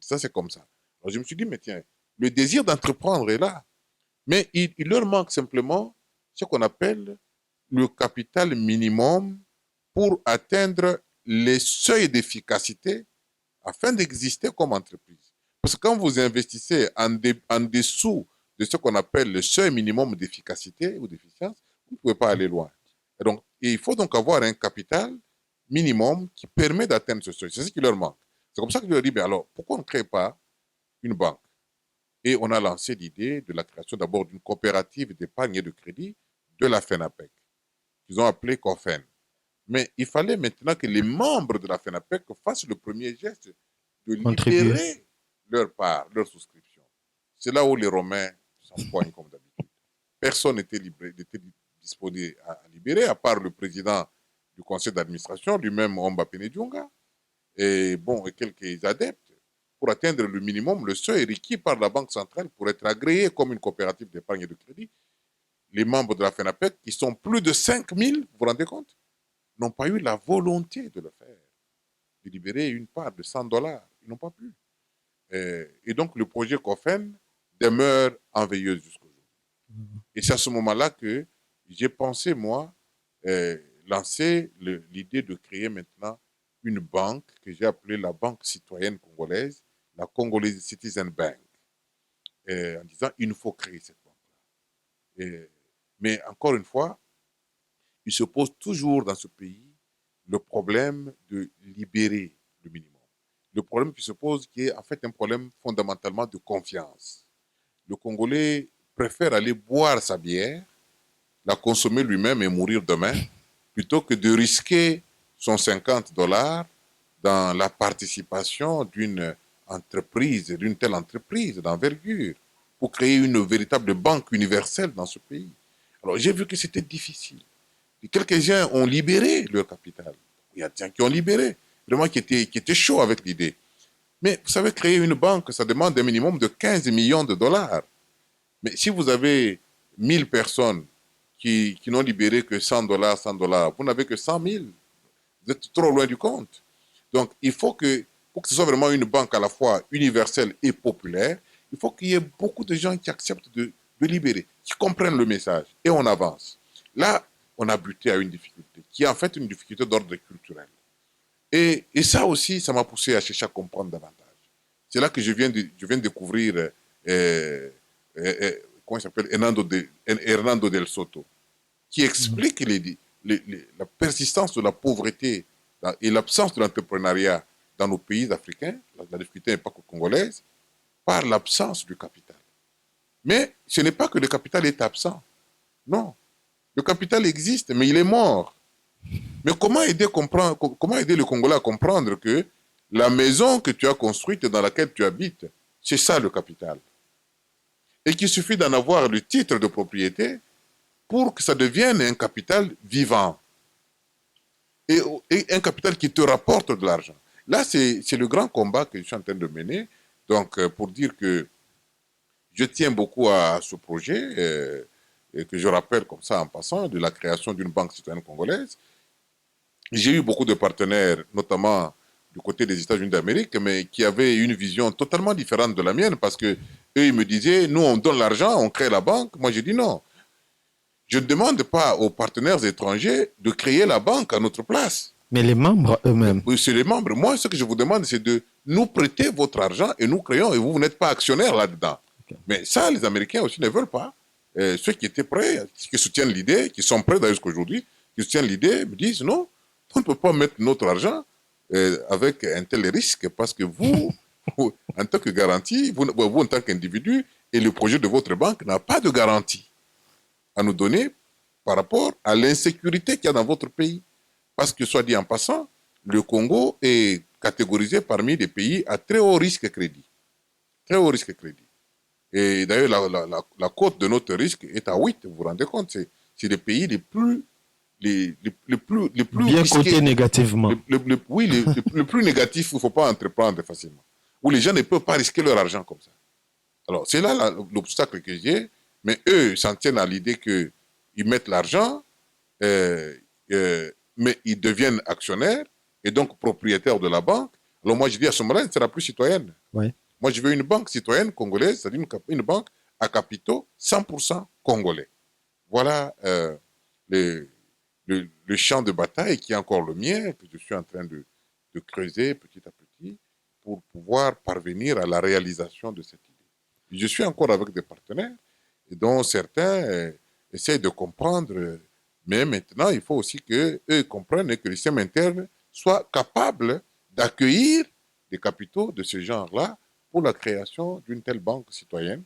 Ça, c'est comme ça. Alors je me suis dit, mais tiens, le désir d'entreprendre est là. Mais il leur manque simplement ce qu'on appelle le capital minimum pour atteindre les seuils d'efficacité afin d'exister comme entreprise. Parce que quand vous investissez en dessous de ce qu'on appelle le seuil minimum d'efficacité ou d'efficience, vous ne pouvez pas aller loin. Et il faut donc avoir un capital minimum qui permet d'atteindre ce seuil. C'est ce qui leur manque. C'est comme ça que je leur dis, mais alors, pourquoi on ne crée pas une banque? Et on a lancé l'idée de la création d'abord d'une coopérative d'épargne et de crédit de la FENAPEC, qu'ils ont appelée COFEN. Mais il fallait maintenant que les membres de la FENAPEC fassent le premier geste de libérer leur part, leur souscription. C'est là où les Romains s'empoignent comme d'habitude. Personne n'était disposé à libérer, à part le président du conseil d'administration, lui-même Omba Penedjunga, et quelques adeptes, pour atteindre le minimum, le seuil requis par la Banque centrale pour être agréé comme une coopérative d'épargne et de crédit. Les membres de la FENAPEC, qui sont plus de 5000, vous vous rendez compte, n'ont pas eu la volonté de le faire, de libérer une part de $100. Ils n'ont pas pu. Et donc, le projet COFEN demeure en veilleuse jusqu'au jour. Et c'est à ce moment-là que j'ai pensé, moi, lancer l'idée de créer maintenant une banque que j'ai appelée la Banque citoyenne congolaise, la Congolese Citizen Bank, en disant il nous faut créer cette banque-là. Mais encore une fois, il se pose toujours dans ce pays le problème de libérer le minimum. Le problème qui se pose, qui est en fait un problème fondamentalement de confiance. Le Congolais préfère aller boire sa bière, la consommer lui-même et mourir demain, plutôt que de risquer son $50 dans la participation d'une entreprise, d'une telle entreprise d'envergure, pour créer une véritable banque universelle dans ce pays. Alors j'ai vu que c'était difficile. Et quelques-uns ont libéré leur capital. Il y a des gens qui ont libéré, vraiment qui étaient chauds avec l'idée. Mais vous savez, créer une banque, ça demande un minimum de 15 millions de dollars. Mais si vous avez 1000 personnes qui n'ont libéré que 100 dollars, 100 dollars, vous n'avez que 100 000. Vous êtes trop loin du compte. Donc, il faut que, pour que ce soit vraiment une banque à la fois universelle et populaire, il faut qu'il y ait beaucoup de gens qui acceptent de libérer, qui comprennent le message, et on avance. Là, on a buté à une difficulté, qui est en fait une difficulté d'ordre culturel. Et ça aussi, ça m'a poussé à chercher à comprendre davantage. C'est là que je viens de découvrir, comment il s'appelle, Hernando del Soto, qui explique la persistance de la pauvreté et l'absence de l'entrepreneuriat dans nos pays africains, la difficulté n'est pas que congolaise, par l'absence du capital. Mais ce n'est pas que le capital est absent. Non. Le capital existe, mais il est mort. Mais comment aider le Congolais à comprendre que la maison que tu as construite et dans laquelle tu habites, c'est ça le capital. Et qu'il suffit d'en avoir le titre de propriété pour que ça devienne un capital vivant. Et un capital qui te rapporte de l'argent. Là, c'est le grand combat que je suis en train de mener. Donc, pour dire que je tiens beaucoup à ce projet, et que je rappelle comme ça en passant, de la création d'une banque citoyenne congolaise. J'ai eu beaucoup de partenaires, notamment du côté des États-Unis d'Amérique, mais qui avaient une vision totalement différente de la mienne, parce que eux, ils me disaient, nous, on donne l'argent, on crée la banque. Moi, j'ai dit non. Je ne demande pas aux partenaires étrangers de créer la banque à notre place. Mais les membres eux-mêmes. Oui, c'est les membres. Moi, ce que je vous demande, c'est de nous prêter votre argent et nous créons, et vous n'êtes pas actionnaire là-dedans. Okay. Mais ça, les Américains aussi ne veulent pas. Ceux qui étaient prêts, qui soutiennent l'idée, qui sont prêts d'ailleurs jusqu'aujourd'hui, qui soutiennent l'idée, me disent non, on ne peut pas mettre notre argent avec un tel risque, parce que vous, en tant que garantie, vous en tant qu'individu, et le projet de votre banque n'a pas de garantie à nous donner par rapport à l'insécurité qu'il y a dans votre pays. Parce que, soit dit en passant, le Congo est catégorisé parmi les pays à très haut risque crédit. Très haut risque crédit. Et d'ailleurs, la cote de notre risque est à 8, vous vous rendez compte, c'est les pays les plus bien risqués, cotés négativement. Oui, le plus négatif où il ne faut pas entreprendre facilement. Où les gens ne peuvent pas risquer leur argent comme ça. Alors, c'est là l'obstacle que j'ai, mais eux s'en tiennent à l'idée qu'ils mettent l'argent, mais ils deviennent actionnaires et donc propriétaires de la banque. Alors moi, je dis à ce moment-là, elle ne sera plus citoyenne. Ouais. Moi, je veux une banque citoyenne congolaise, c'est-à-dire une banque à capitaux 100% congolais. Voilà le champ de bataille qui est encore le mien, que je suis en train de creuser petit à petit pour pouvoir parvenir à la réalisation de cette idée. Je suis encore avec des partenaires, dont certains essayent de comprendre, mais maintenant, il faut aussi qu'eux comprennent que le système interne soit capable d'accueillir des capitaux de ce genre-là pour la création d'une telle banque citoyenne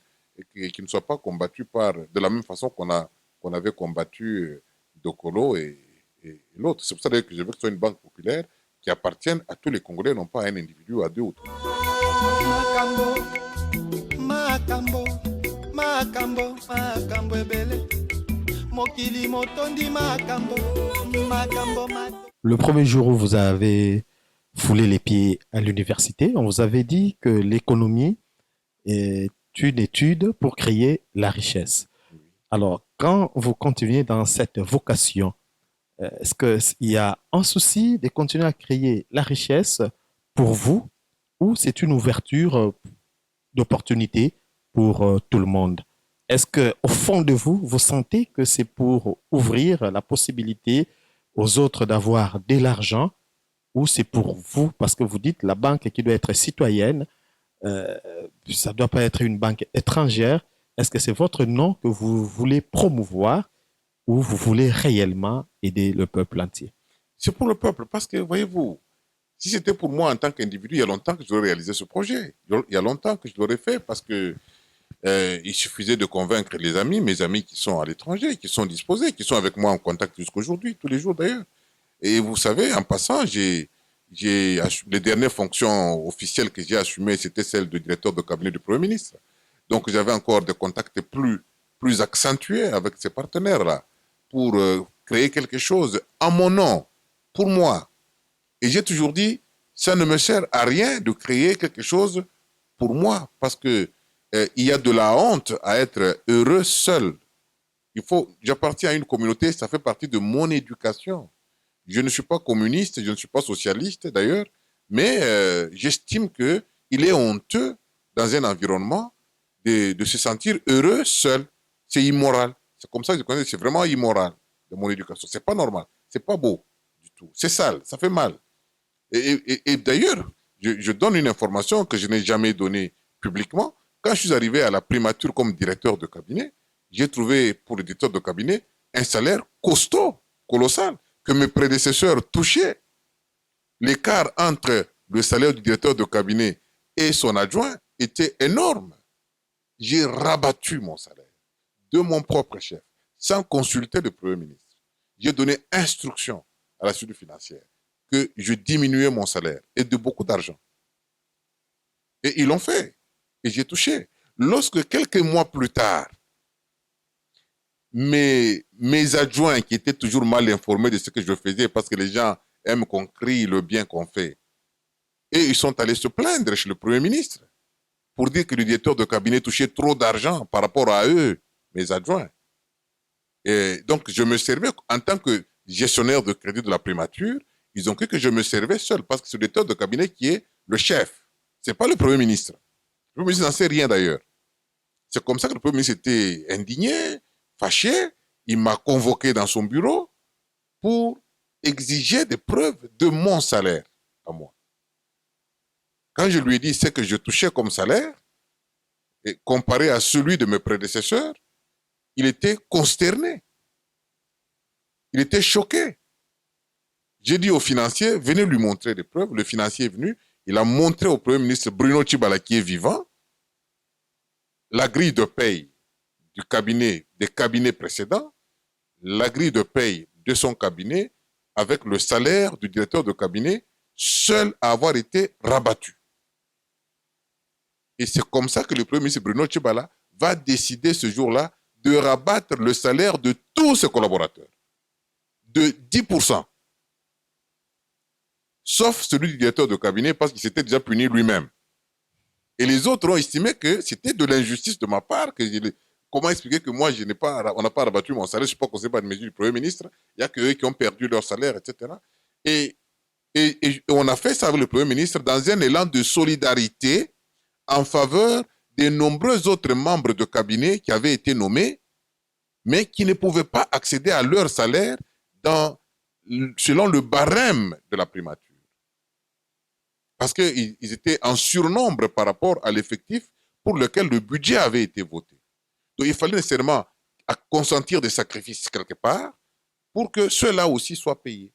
et qui ne soit pas combattue de la même façon qu'on avait combattu Dokolo et l'autre. C'est pour ça que je veux que ce soit une banque populaire qui appartienne à tous les Congolais, non pas à un individu ou à deux ou trois. Le premier jour où vous avez foulé les pieds à l'université, on vous avait dit que l'économie est une étude pour créer la richesse. Alors, quand vous continuez dans cette vocation, est-ce qu'il y a un souci de continuer à créer la richesse pour vous ou c'est une ouverture d'opportunité pour tout le monde? Est-ce qu'au fond de vous, vous sentez que c'est pour ouvrir la possibilité aux autres d'avoir de l'argent ou c'est pour vous, parce que vous dites la banque qui doit être citoyenne, ça ne doit pas être une banque étrangère. Est-ce que c'est votre nom que vous voulez promouvoir ou vous voulez réellement aider le peuple entier? C'est pour le peuple, parce que, voyez-vous, si c'était pour moi en tant qu'individu, il y a longtemps que je devrais réaliser ce projet. Il y a longtemps que je l'aurais fait, parce que il suffisait de convaincre les amis, mes amis qui sont à l'étranger, qui sont disposés, qui sont avec moi en contact jusqu'aujourd'hui, tous les jours d'ailleurs. Et vous savez, en passant, j'ai Les dernières fonctions officielles que j'ai assumées, c'était celle de directeur de cabinet du Premier ministre. Donc j'avais encore des contacts plus accentués avec ces partenaires-là pour créer quelque chose en mon nom, pour moi. Et j'ai toujours dit, ça ne me sert à rien de créer quelque chose pour moi, parce que il y a de la honte à être heureux seul. J'appartiens à une communauté, ça fait partie de mon éducation. Je ne suis pas communiste, je ne suis pas socialiste d'ailleurs, mais j'estime qu'il est honteux dans un environnement de se sentir heureux seul. C'est immoral. C'est comme ça que je connais, c'est vraiment immoral de mon éducation. C'est pas normal, c'est pas beau du tout. C'est sale, ça fait mal. Et d'ailleurs, je donne une information que je n'ai jamais donnée publiquement. Quand je suis arrivé à la primature comme directeur de cabinet, j'ai trouvé pour le directeur de cabinet un salaire costaud, colossal, que mes prédécesseurs touchaient. L'écart entre le salaire du directeur de cabinet et son adjoint était énorme. J'ai rabattu mon salaire de mon propre chef, sans consulter le Premier ministre. J'ai donné instruction à la Sécurité financière que je diminuais mon salaire et de beaucoup d'argent. Et ils l'ont fait. Et j'ai touché. Lorsque quelques mois plus tard, mes adjoints qui étaient toujours mal informés de ce que je faisais parce que les gens aiment qu'on crie le bien qu'on fait, et ils sont allés se plaindre chez le Premier ministre pour dire que le directeur de cabinet touchait trop d'argent par rapport à eux, mes adjoints. Et donc, je me servais en tant que gestionnaire de crédit de la primature. Ils ont cru que je me servais seul parce que c'est le directeur de cabinet qui est le chef. C'est pas le Premier ministre. Le Premier ministre n'en sait rien d'ailleurs. C'est comme ça que le Premier ministre était indigné, fâché. Il m'a convoqué dans son bureau pour exiger des preuves de mon salaire à moi. Quand je lui ai dit ce que je touchais comme salaire, et comparé à celui de mes prédécesseurs, il était consterné. Il était choqué. J'ai dit au financier, venez lui montrer des preuves. Le financier est venu, il a montré au Premier ministre Bruno Tshibala, qui est vivant, la grille de paye des cabinets précédents, la grille de paye de son cabinet, avec le salaire du directeur de cabinet, seul à avoir été rabattu. Et c'est comme ça que le Premier ministre Bruno Tshibala va décider ce jour-là de rabattre le salaire de tous ses collaborateurs, de 10%. Sauf celui du directeur de cabinet parce qu'il s'était déjà puni lui-même. Et les autres ont estimé que c'était de l'injustice de ma part. Comment expliquer que moi, on n'a pas rabattu mon salaire, je ne sais pas qu'on ne sait pas de mesure du Premier ministre, il n'y a qu'eux qui ont perdu leur salaire, etc. Et on a fait ça avec le Premier ministre dans un élan de solidarité en faveur des nombreux autres membres de cabinet qui avaient été nommés, mais qui ne pouvaient pas accéder à leur salaire selon le barème de la primature. Parce qu'ils étaient en surnombre par rapport à l'effectif pour lequel le budget avait été voté. Donc il fallait nécessairement consentir des sacrifices quelque part pour que ceux-là aussi soient payés.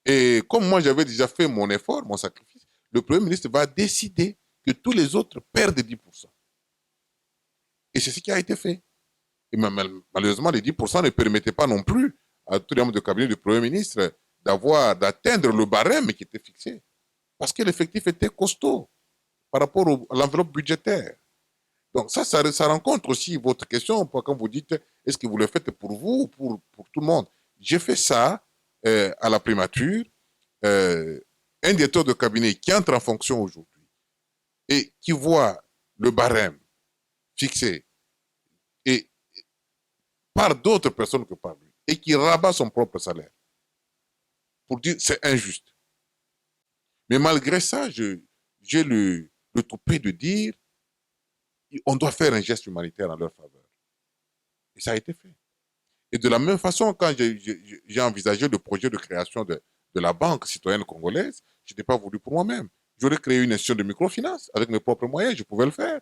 Et comme moi j'avais déjà fait mon effort, mon sacrifice, le Premier ministre va décider que tous les autres perdent 10%. Et c'est ce qui a été fait. Et malheureusement, les 10% ne permettaient pas non plus à tous les membres de cabinet du Premier ministre d'atteindre le barème qui était fixé. Parce que l'effectif était costaud par rapport à l'enveloppe budgétaire. Donc ça rencontre aussi votre question quand vous dites, est-ce que vous le faites pour vous ou pour tout le monde? J'ai fait ça à la primature. Un directeur de cabinet qui entre en fonction aujourd'hui et qui voit le barème fixé et par d'autres personnes que par lui et qui rabat son propre salaire pour dire c'est injuste. Mais malgré ça, j'ai le toupet de dire on doit faire un geste humanitaire en leur faveur. Et ça a été fait. Et de la même façon, quand j'ai envisagé le projet de création de la Banque citoyenne congolaise, je n'ai pas voulu pour moi-même. J'aurais créé une institution de microfinance avec mes propres moyens, je pouvais le faire.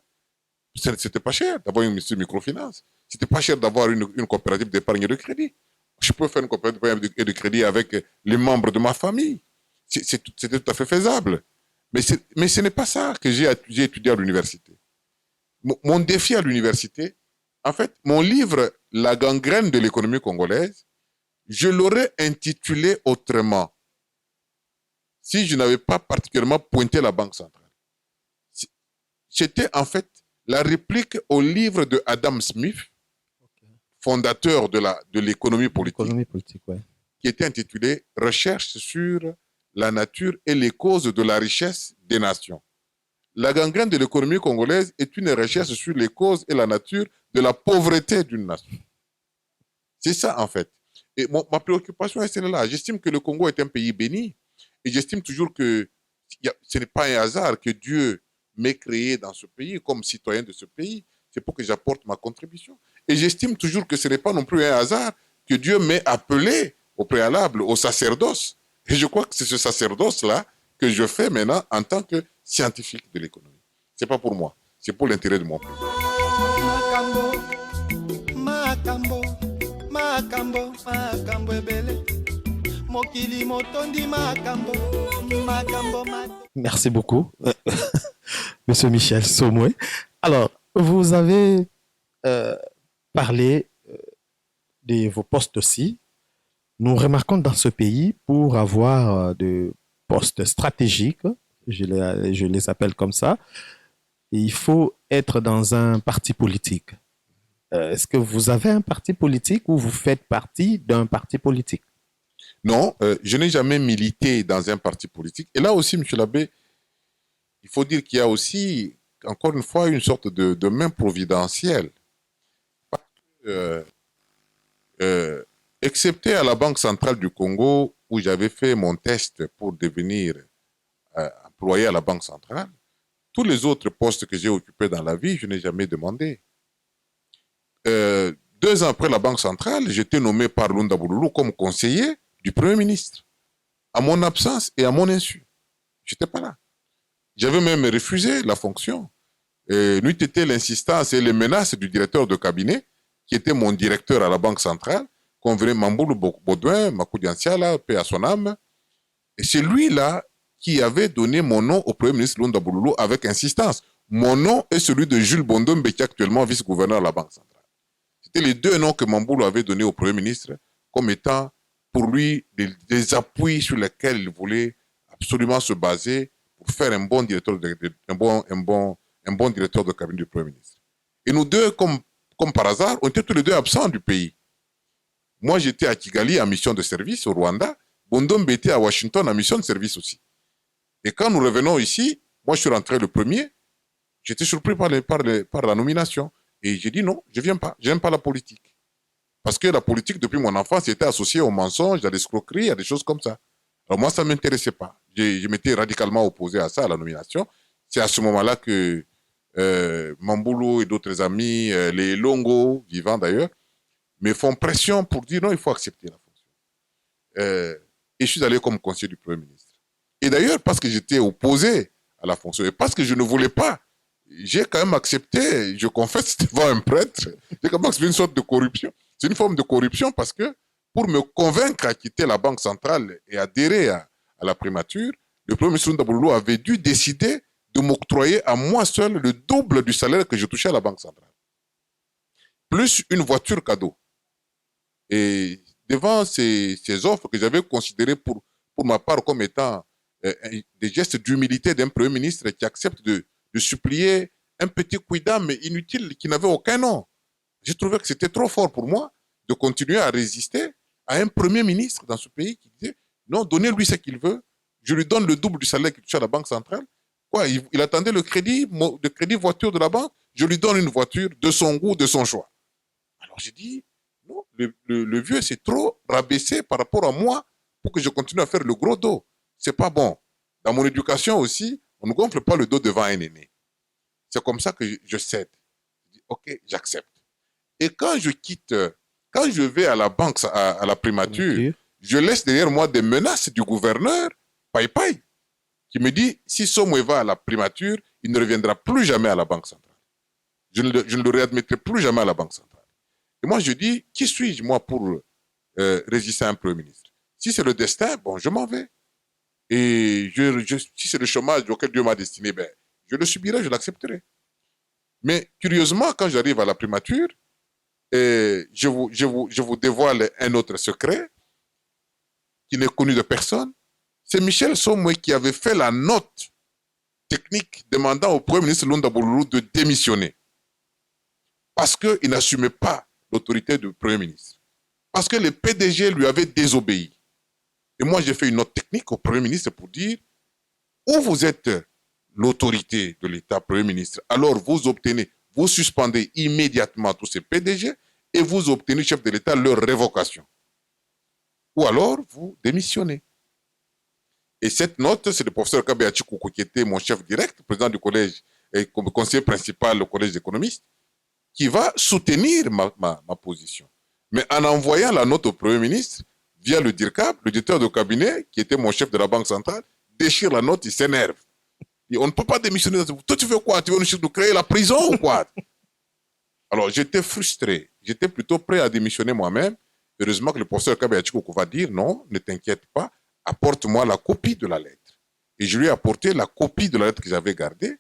C'était pas cher d'avoir une institution de microfinance. C'était pas cher d'avoir une coopérative d'épargne de crédit. Je peux faire une coopérative d'épargne de crédit avec les membres de ma famille. C'était tout à fait faisable. Mais ce n'est pas ça que j'ai étudié à l'université. Mon défi à l'université, en fait, mon livre « La gangrène de l'économie congolaise », je l'aurais intitulé autrement. si je n'avais pas particulièrement pointé la Banque centrale. C'était en fait la réplique au livre de Adam Smith, fondateur de l'économie politique, Ouais. qui était intitulé « Recherche sur la nature et les causes de la richesse des nations ». La gangrène de l'économie congolaise est une recherche sur les causes et la nature de la pauvreté d'une nation. C'est ça, en fait. Et ma préoccupation est celle-là. J'estime que le Congo est un pays béni et j'estime toujours que ce n'est pas un hasard que Dieu m'ait créé dans ce pays comme citoyen de ce pays. C'est pour que j'apporte ma contribution. Et j'estime toujours que ce n'est pas non plus un hasard que Dieu m'ait appelé au préalable au sacerdoce. Et je crois que c'est ce sacerdoce-là que je fais maintenant en tant que scientifique de l'économie. Ce n'est pas pour moi, c'est pour l'intérêt de mon pays. Merci beaucoup, Monsieur Michel Somoué. Alors, vous avez parlé de vos postes aussi. Nous remarquons dans ce pays, pour avoir de postes stratégiques, je les appelle comme ça, il faut être dans un parti politique. Est-ce que vous avez un parti politique ou vous faites partie d'un parti politique? Non, je n'ai jamais milité dans un parti politique. Et là aussi, M. Labbé, il faut dire qu'il y a aussi, encore une fois, une sorte de main providentielle. Excepté à la Banque centrale du Congo, où j'avais fait mon test pour devenir employé à la Banque centrale, tous les autres postes que j'ai occupés dans la vie, je n'ai jamais demandé. 2 ans après la Banque centrale, j'étais nommé par Lunda Bouloulou comme conseiller du Premier ministre, à mon absence et à mon insu. Je n'étais pas là. J'avais même refusé la fonction. N'eût été l'insistance et les menaces du directeur de cabinet, qui était mon directeur à la Banque centrale, qu'on venait Mamboulou Baudouin, Makoudiansiala, paix à son âme. Et c'est lui-là qui avait donné mon nom au Premier ministre Lunda Bouloulou avec insistance. Mon nom est celui de Jules Bondombe, qui est actuellement vice-gouverneur à la Banque centrale. C'était les 2 noms que Mamboulou avait donnés au Premier ministre comme étant pour lui des appuis sur lesquels il voulait absolument se baser pour faire un bon directeur de cabinet du Premier ministre. Et nous deux, comme par hasard, on était tous les 2 absents du pays. Moi, j'étais à Kigali en mission de service au Rwanda. Bondombe était à Washington en mission de service aussi. Et quand nous revenons ici, moi, je suis rentré le premier. J'étais surpris par la nomination. Et j'ai dit non, je ne viens pas. Je n'aime pas la politique. Parce que la politique, depuis mon enfance, était associée au mensonge, à l'escroquerie, à des choses comme ça. Alors moi, ça ne m'intéressait pas. Je m'étais radicalement opposé à ça, à la nomination. C'est à ce moment-là que Mamboulou et d'autres amis, les Longo, vivants d'ailleurs, me font pression pour dire non, il faut accepter la fonction. Et je suis allé comme conseiller du Premier ministre. Et d'ailleurs, parce que j'étais opposé à la fonction et parce que je ne voulais pas, j'ai quand même accepté, je confesse devant un prêtre, j'ai quand même accepté une sorte de corruption. C'est une forme de corruption parce que pour me convaincre à quitter la Banque centrale et adhérer à la primature, le Premier ministre Ndaboulou avait dû décider de m'octroyer à moi seul le double du salaire que je touchais à la Banque centrale. Plus une voiture cadeau. Et devant ces offres que j'avais considérées pour ma part comme étant des gestes d'humilité d'un Premier ministre qui accepte de supplier un petit quidam inutile qui n'avait aucun nom. J'ai trouvé que c'était trop fort pour moi de continuer à résister à un Premier ministre dans ce pays qui disait non, donnez-lui ce qu'il veut, je lui donne le double du salaire qu'il touche à la Banque centrale. Quoi, il attendait le crédit voiture de la banque, je lui donne une voiture de son goût, de son choix. Alors j'ai dit, non, le vieux s'est trop rabaissé par rapport à moi pour que je continue à faire le gros dos. C'est pas bon. Dans mon éducation aussi, on ne gonfle pas le dos devant un aîné. C'est comme ça que je cède. Je dis, ok, j'accepte. Et quand je vais à la banque, à la primature, je laisse derrière moi des menaces du gouverneur, Pai Pai, qui me dit, si Somoué va à la primature, il ne reviendra plus jamais à la Banque centrale. Je ne le réadmettrai plus jamais à la Banque centrale. Et moi, je dis, qui suis-je, moi, pour résister à un Premier ministre? Si c'est le destin, bon, je m'en vais. Et si c'est le chômage auquel Dieu m'a destiné, ben, je le subirai, je l'accepterai. Mais curieusement, quand j'arrive à la primature, je vous dévoile un autre secret qui n'est connu de personne. C'est Michel Somoué qui avait fait la note technique demandant au Premier ministre Lunda Bolulu de démissionner. Parce qu'il n'assumait pas l'autorité du Premier ministre. Parce que le PDG lui avait désobéi. Et moi, j'ai fait une note technique au Premier ministre pour dire, où vous êtes l'autorité de l'État, Premier ministre, alors vous suspendez immédiatement tous ces PDG et vous obtenez, chef de l'État, leur révocation. Ou alors, vous démissionnez. Et cette note, c'est le professeur Kabe Achikoukou, qui était mon chef direct, président du collège et comme conseiller principal au collège d'économistes, qui va soutenir ma position. Mais en envoyant la note au Premier ministre, via le DIRCAP, le directeur de cabinet, qui était mon chef de la Banque centrale, déchire la note, il s'énerve. On ne peut pas démissionner. Toi, tu veux quoi? Tu veux nous créer la prison ou quoi? Alors, j'étais frustré. J'étais plutôt prêt à démissionner moi-même. Heureusement que le professeur Kabe Achikoukou va dire, non, ne t'inquiète pas, apporte-moi la copie de la lettre. Et je lui ai apporté la copie de la lettre que j'avais gardée.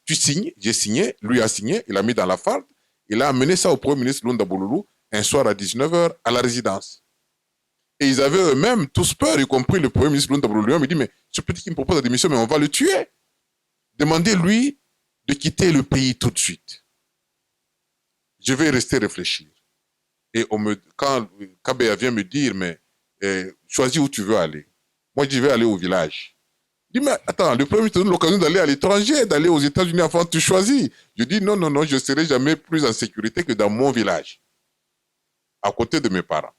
Tu signes, j'ai signé, lui a signé, il a mis dans la farde, il a amené ça au Premier ministre Lunda Bolulu un soir à 19h à la résidence. Et ils avaient eux-mêmes tous peur, y compris le Premier ministre Lunda Bolulu. Il me dit, mais ce petit qui me propose la démission, mais on va le tuer. Demandez-lui de quitter le pays tout de suite. Je vais rester réfléchir. Et quand Kabea vient me dire, mais choisis où tu veux aller. Moi, je vais aller au village. Je dis, mais attends, le Premier ministre donne l'occasion d'aller à l'étranger, d'aller aux États-Unis avant tu choisis. Je dis, non, je ne serai jamais plus en sécurité que dans mon village, à côté de mes parents.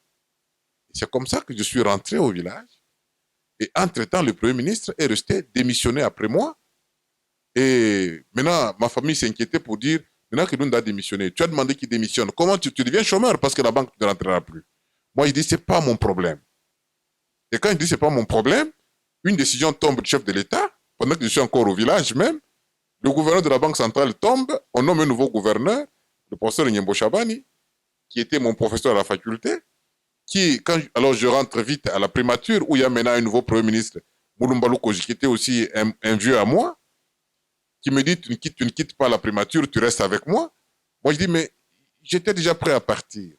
C'est comme ça que je suis rentré au village. Et entre-temps, le Premier ministre est resté démissionné après moi. Et maintenant, ma famille s'inquiétait pour dire, maintenant que Lunda a démissionné, tu as demandé qu'il démissionne. Comment tu deviens chômeur parce que la banque ne rentrera plus? Moi, je dis, ce n'est pas mon problème. Et quand je dis, ce n'est pas mon problème, une décision tombe du chef de l'État, pendant que je suis encore au village même, le gouverneur de la Banque centrale tombe, on nomme un nouveau gouverneur, le professeur Nyembo Chabani, qui était mon professeur à la faculté, alors je rentre vite à la primature, où il y a maintenant un nouveau Premier ministre, Moulumbalou Koji, qui était aussi un vieux à moi, qui me dit, tu ne quittes pas la primature, tu restes avec moi. Moi, je dis, mais j'étais déjà prêt à partir.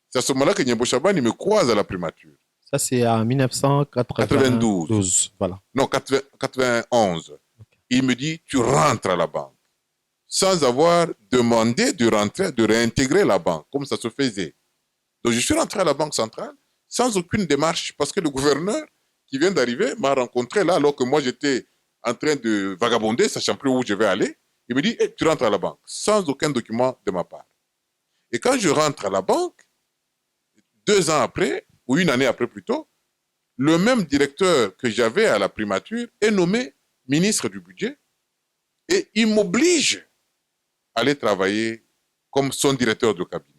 C'est à ce moment-là que Nyembo Chabani me croise à la primature. Ça, c'est en 1992. Voilà. Non, 91. Okay. Il me dit, tu rentres à la banque. Sans avoir demandé de réintégrer la banque, comme ça se faisait. Donc, je suis rentré à la Banque centrale sans aucune démarche, parce que le gouverneur qui vient d'arriver m'a rencontré là, alors que moi, j'étais en train de vagabonder, sachant plus où je vais aller. Il me dit, hey, tu rentres à la banque, sans aucun document de ma part. Et quand je rentre à la banque, 2 ans après, ou 1 année après plutôt, le même directeur que j'avais à la primature est nommé ministre du budget et il m'oblige à aller travailler comme son directeur de cabinet.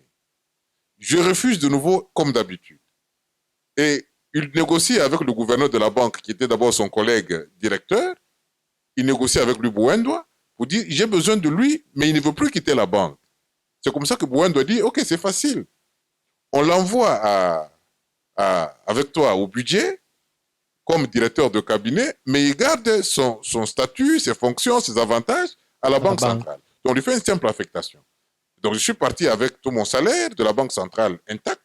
Je refuse de nouveau comme d'habitude. Et il négocie avec le gouverneur de la banque, qui était d'abord son collègue directeur. Il négocie avec lui Bouendoua pour dire, j'ai besoin de lui, mais il ne veut plus quitter la banque. C'est comme ça que Bouendoua dit, ok, c'est facile. On l'envoie avec toi au budget comme directeur de cabinet, mais il garde son statut, ses fonctions, ses avantages à la Banque centrale. Donc, on lui fait une simple affectation. Donc, je suis parti avec tout mon salaire de la Banque centrale intact.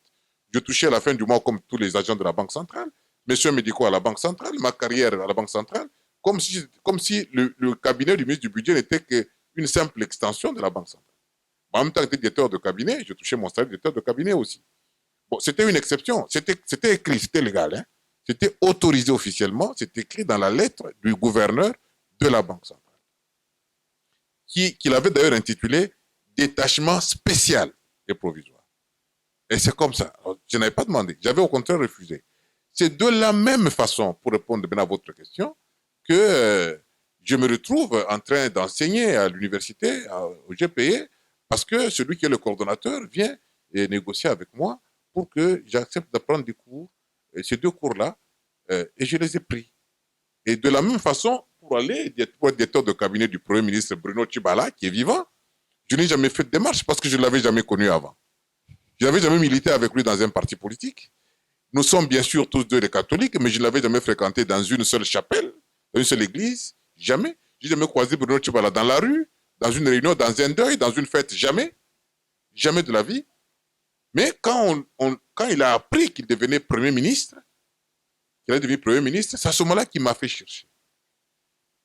Je touchais à la fin du mois comme tous les agents de la Banque centrale, mes soins médicaux à la Banque centrale, ma carrière à la Banque centrale, comme si le cabinet du ministre du budget n'était qu'une simple extension de la Banque centrale. En même temps que directeur de cabinet, je touchais mon salaire de directeur de cabinet aussi. Bon, c'était une exception. C'était écrit, c'était légal. Hein? C'était autorisé officiellement. C'était écrit dans la lettre du gouverneur de la Banque centrale, qu'il avait d'ailleurs intitulé « Détachement spécial et provisoire ». Et c'est comme ça. Alors, je n'avais pas demandé. J'avais au contraire refusé. C'est de la même façon, pour répondre bien à votre question, que je me retrouve en train d'enseigner à l'université, au GPE, parce que celui qui est le coordonnateur vient et négocier avec moi pour que j'accepte d'apprendre des cours, ces 2 cours-là, et je les ai pris. Et de la même façon, pour être directeur de cabinet du Premier ministre Bruno Tshibala, qui est vivant, je n'ai jamais fait de démarche parce que je ne l'avais jamais connu avant. Je n'avais jamais milité avec lui dans un parti politique. Nous sommes bien sûr tous 2 des catholiques, mais je ne l'avais jamais fréquenté dans une seule chapelle, dans une seule église, jamais. Je n'ai jamais croisé Bruno Tshibala dans la rue, dans une réunion, dans un deuil, dans une fête, jamais. Jamais de la vie. Mais quand il a appris qu'il devenait Premier ministre, qu'il allait devenir Premier ministre, c'est à ce moment-là qu'il m'a fait chercher.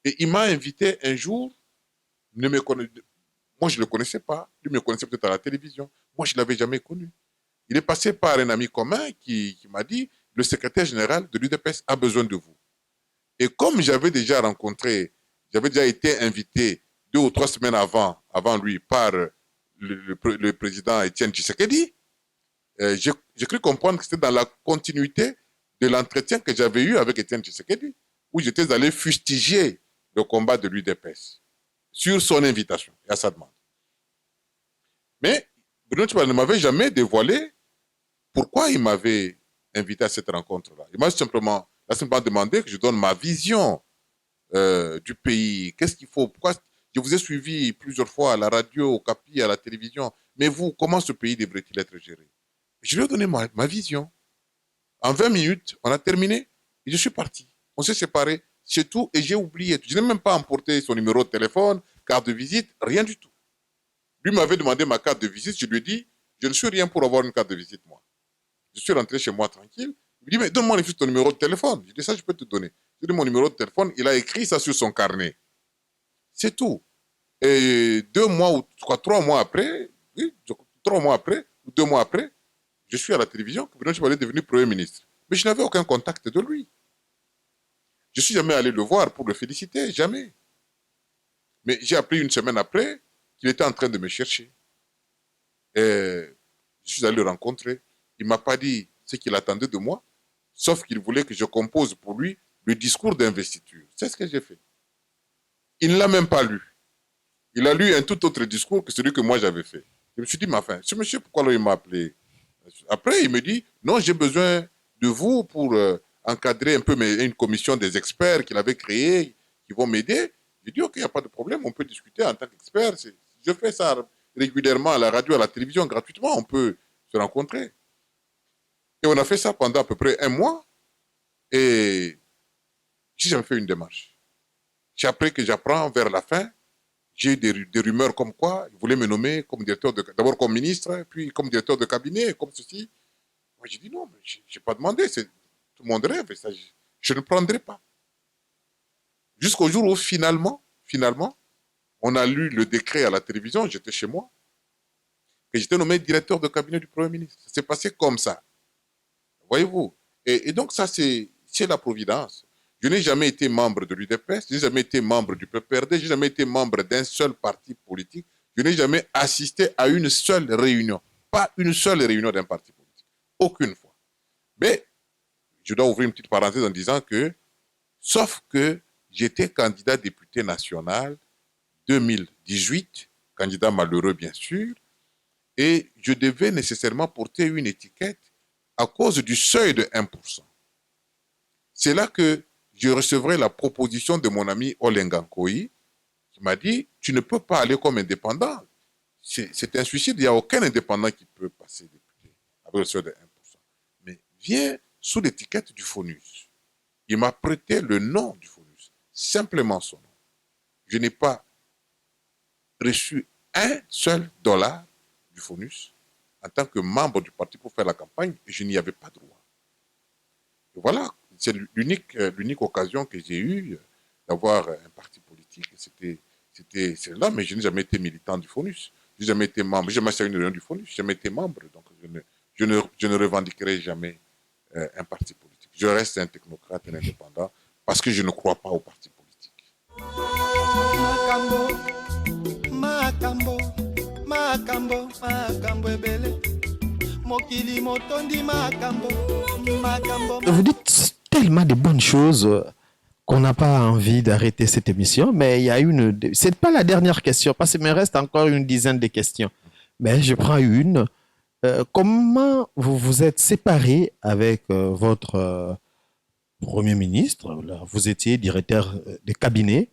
Et il m'a invité un jour, moi je ne le connaissais pas, lui me connaissait peut-être à la télévision, moi je ne l'avais jamais connu. Il est passé par un ami commun qui m'a dit, le secrétaire général de l'UDPS a besoin de vous. Et comme j'avais déjà été invité 2 ou 3 semaines avant lui par le président Étienne Tshisekedi, j'ai cru comprendre que c'était dans la continuité de l'entretien que j'avais eu avec Étienne Tshisekedi, où j'étais allé fustiger le combat de l'UDPS sur son invitation et à sa demande. Mais Bruno Tshibala ne m'avait jamais dévoilé pourquoi il m'avait invité à cette rencontre-là. Il m'a simplement demandé que je donne ma vision du pays. Qu'est-ce qu'il faut? Pourquoi je vous ai suivi plusieurs fois à la radio, au CAPI, à la télévision. Mais vous, comment ce pays devrait-il être géré? Je lui ai donné ma vision. En 20 minutes, on a terminé et je suis parti. On s'est séparés, c'est tout, et j'ai oublié. Je n'ai même pas emporté son numéro de téléphone, carte de visite, rien du tout. Lui m'avait demandé ma carte de visite, je lui ai dit, je ne suis rien pour avoir une carte de visite, moi. Je suis rentré chez moi tranquille. Il me dit, mais donne-moi ton numéro de téléphone. Je dis, ça, je peux te donner. Je lui ai dit mon numéro de téléphone, il a écrit ça sur son carnet. C'est tout. Et 2 mois ou 3 mois après, oui, 3 mois après, ou 2 mois après, je suis à la télévision que Bruno Tshibala est devenu Premier ministre. Mais je n'avais aucun contact de lui. Je ne suis jamais allé le voir pour le féliciter, jamais. Mais j'ai appris 1 semaine après qu'il était en train de me chercher. Et je suis allé le rencontrer. Il ne m'a pas dit ce qu'il attendait de moi, sauf qu'il voulait que je compose pour lui le discours d'investiture. C'est ce que j'ai fait. Il ne l'a même pas lu. Il a lu un tout autre discours que celui que moi j'avais fait. Je me suis dit, mais enfin, ce monsieur, pourquoi il m'a appelé? Après, il me dit, non, j'ai besoin de vous pour encadrer un peu une commission des experts qu'il avait créée, qui vont m'aider. J'ai dit, ok, il n'y a pas de problème, on peut discuter en tant qu'expert. Je fais ça régulièrement à la radio, à la télévision, gratuitement, on peut se rencontrer. Et on a fait ça pendant à peu près 1 mois. Et j'ai jamais fait une démarche. C'est après que j'apprends vers la fin, j'ai eu des rumeurs comme quoi il voulait me nommer comme directeur d'abord comme ministre, puis comme directeur de cabinet, comme ceci. Moi, j'ai dit non, mais je n'ai pas demandé, c'est tout le monde rêve, et ça, je ne prendrai pas. Jusqu'au jour où finalement, on a lu le décret à la télévision, j'étais chez moi, et j'étais nommé directeur de cabinet du Premier ministre. C'est passé comme ça. Voyez-vous? Et donc ça, c'est la providence. Je n'ai jamais été membre de l'UDPS, je n'ai jamais été membre du PPRD, je n'ai jamais été membre d'un seul parti politique, je n'ai jamais assisté à une seule réunion. Pas une seule réunion d'un parti politique. Aucune fois. Mais je dois ouvrir une petite parenthèse en disant que, sauf que j'étais candidat député national 2018, candidat malheureux bien sûr, et je devais nécessairement porter une étiquette à cause du seuil de 1%. C'est là que je recevrai la proposition de mon ami Olenga Nkoyi, qui m'a dit, tu ne peux pas aller comme indépendant. C'est un suicide, il n'y a aucun indépendant qui peut passer député avec le seuil de 1%. Mais viens sous l'étiquette du FONUS. Il m'a prêté le nom du FONUS, simplement son nom. Je n'ai pas reçu un seul dollar du FONUS en tant que membre du parti pour faire la campagne et je n'y avais pas droit. Et voilà, c'est l'unique occasion que j'ai eue d'avoir un parti politique. C'était celle-là, mais je n'ai jamais été militant du FONUS. Je n'ai jamais été membre, j'ai jamais été à une réunion du FONUS, je n'ai jamais été membre, donc je ne revendiquerai jamais un parti politique. Je reste un technocrate, un indépendant, parce que je ne crois pas au parti politique. Vous dites tellement de bonnes choses qu'on n'a pas envie d'arrêter cette émission, mais il y a c'est pas la dernière question, parce qu'il me reste encore une dizaine de questions. Mais je prends une. Comment vous vous êtes séparé avec votre Premier ministre? Là, vous étiez directeur de cabinet.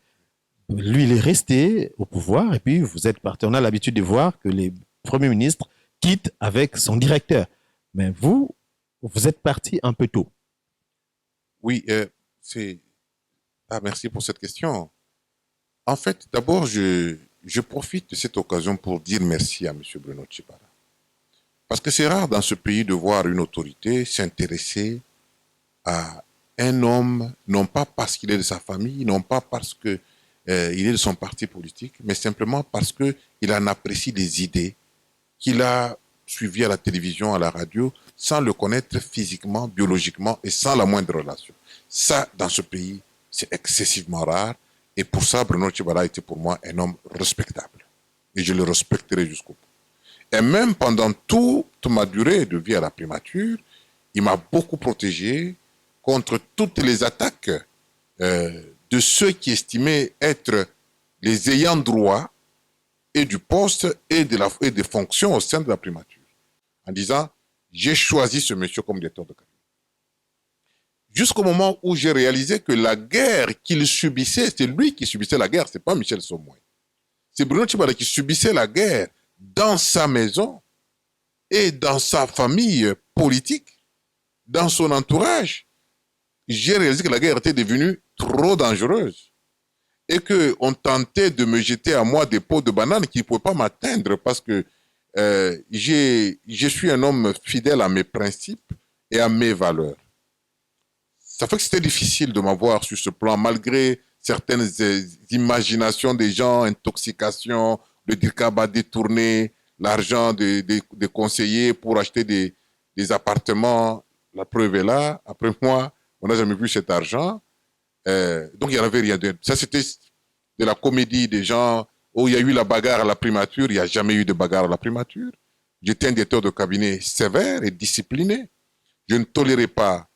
Lui, il est resté au pouvoir et puis vous êtes parti. On a l'habitude de voir que les premiers ministres quittent avec son directeur. Mais vous êtes parti un peu tôt. Oui, merci pour cette question. En fait, d'abord, je profite de cette occasion pour dire merci à M. Bruno Tshibala. Parce que c'est rare dans ce pays de voir une autorité s'intéresser à un homme, non pas parce qu'il est de sa famille, non pas parce que il est de son parti politique, mais simplement parce qu'il en apprécie des idées qu'il a suivies à la télévision, à la radio, sans le connaître physiquement, biologiquement et sans la moindre relation. Ça, dans ce pays, c'est excessivement rare. Et pour ça, Bruno Tchibala était pour moi un homme respectable. Et je le respecterai jusqu'au bout. Et même pendant toute ma durée de vie à la primature, il m'a beaucoup protégé contre toutes les attaques de ceux qui estimaient être les ayants droit et du poste et des fonctions au sein de la primature. En disant, j'ai choisi ce monsieur comme directeur de cabinet. Jusqu'au moment où j'ai réalisé que la guerre qu'il subissait, c'est lui qui subissait la guerre, c'est pas Michel Sommoy. C'est Bruno Tchibala qui subissait la guerre dans sa maison et dans sa famille politique, dans son entourage. J'ai réalisé que la guerre était devenue trop dangereuse et qu'on tentait de me jeter à moi des pots de banane qui ne pouvaient pas m'atteindre parce que je suis un homme fidèle à mes principes et à mes valeurs. Ça fait que c'était difficile de m'avoir sur ce plan, malgré certaines imaginations des gens, intoxication, le DIRCAB détourner l'argent des conseillers pour acheter des appartements. La preuve est là. Après moi, on n'a jamais vu cet argent. Donc, il n'y en avait rien de... Ça, c'était de la comédie des gens. Oh, il y a eu la bagarre à la primature. Il n'y a jamais eu de bagarre à la primature. J'étais un directeur de cabinet sévère et discipliné. Je ne tolérais pas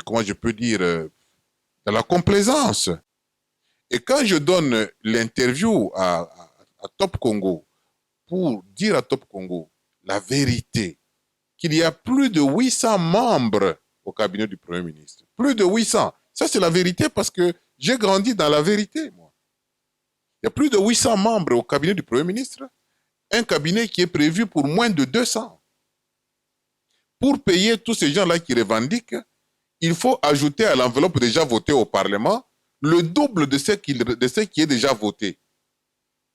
comment je peux dire, de la complaisance. Et quand je donne l'interview à Top Congo pour dire à Top Congo la vérité, qu'il y a plus de 800 membres au cabinet du Premier ministre. Plus de 800. Ça, c'est la vérité parce que j'ai grandi dans la vérité, moi. Il y a plus de 800 membres au cabinet du Premier ministre. Un cabinet qui est prévu pour moins de 200. Pour payer tous ces gens-là qui revendiquent, il faut ajouter à l'enveloppe déjà votée au Parlement le double de ce qui est déjà voté.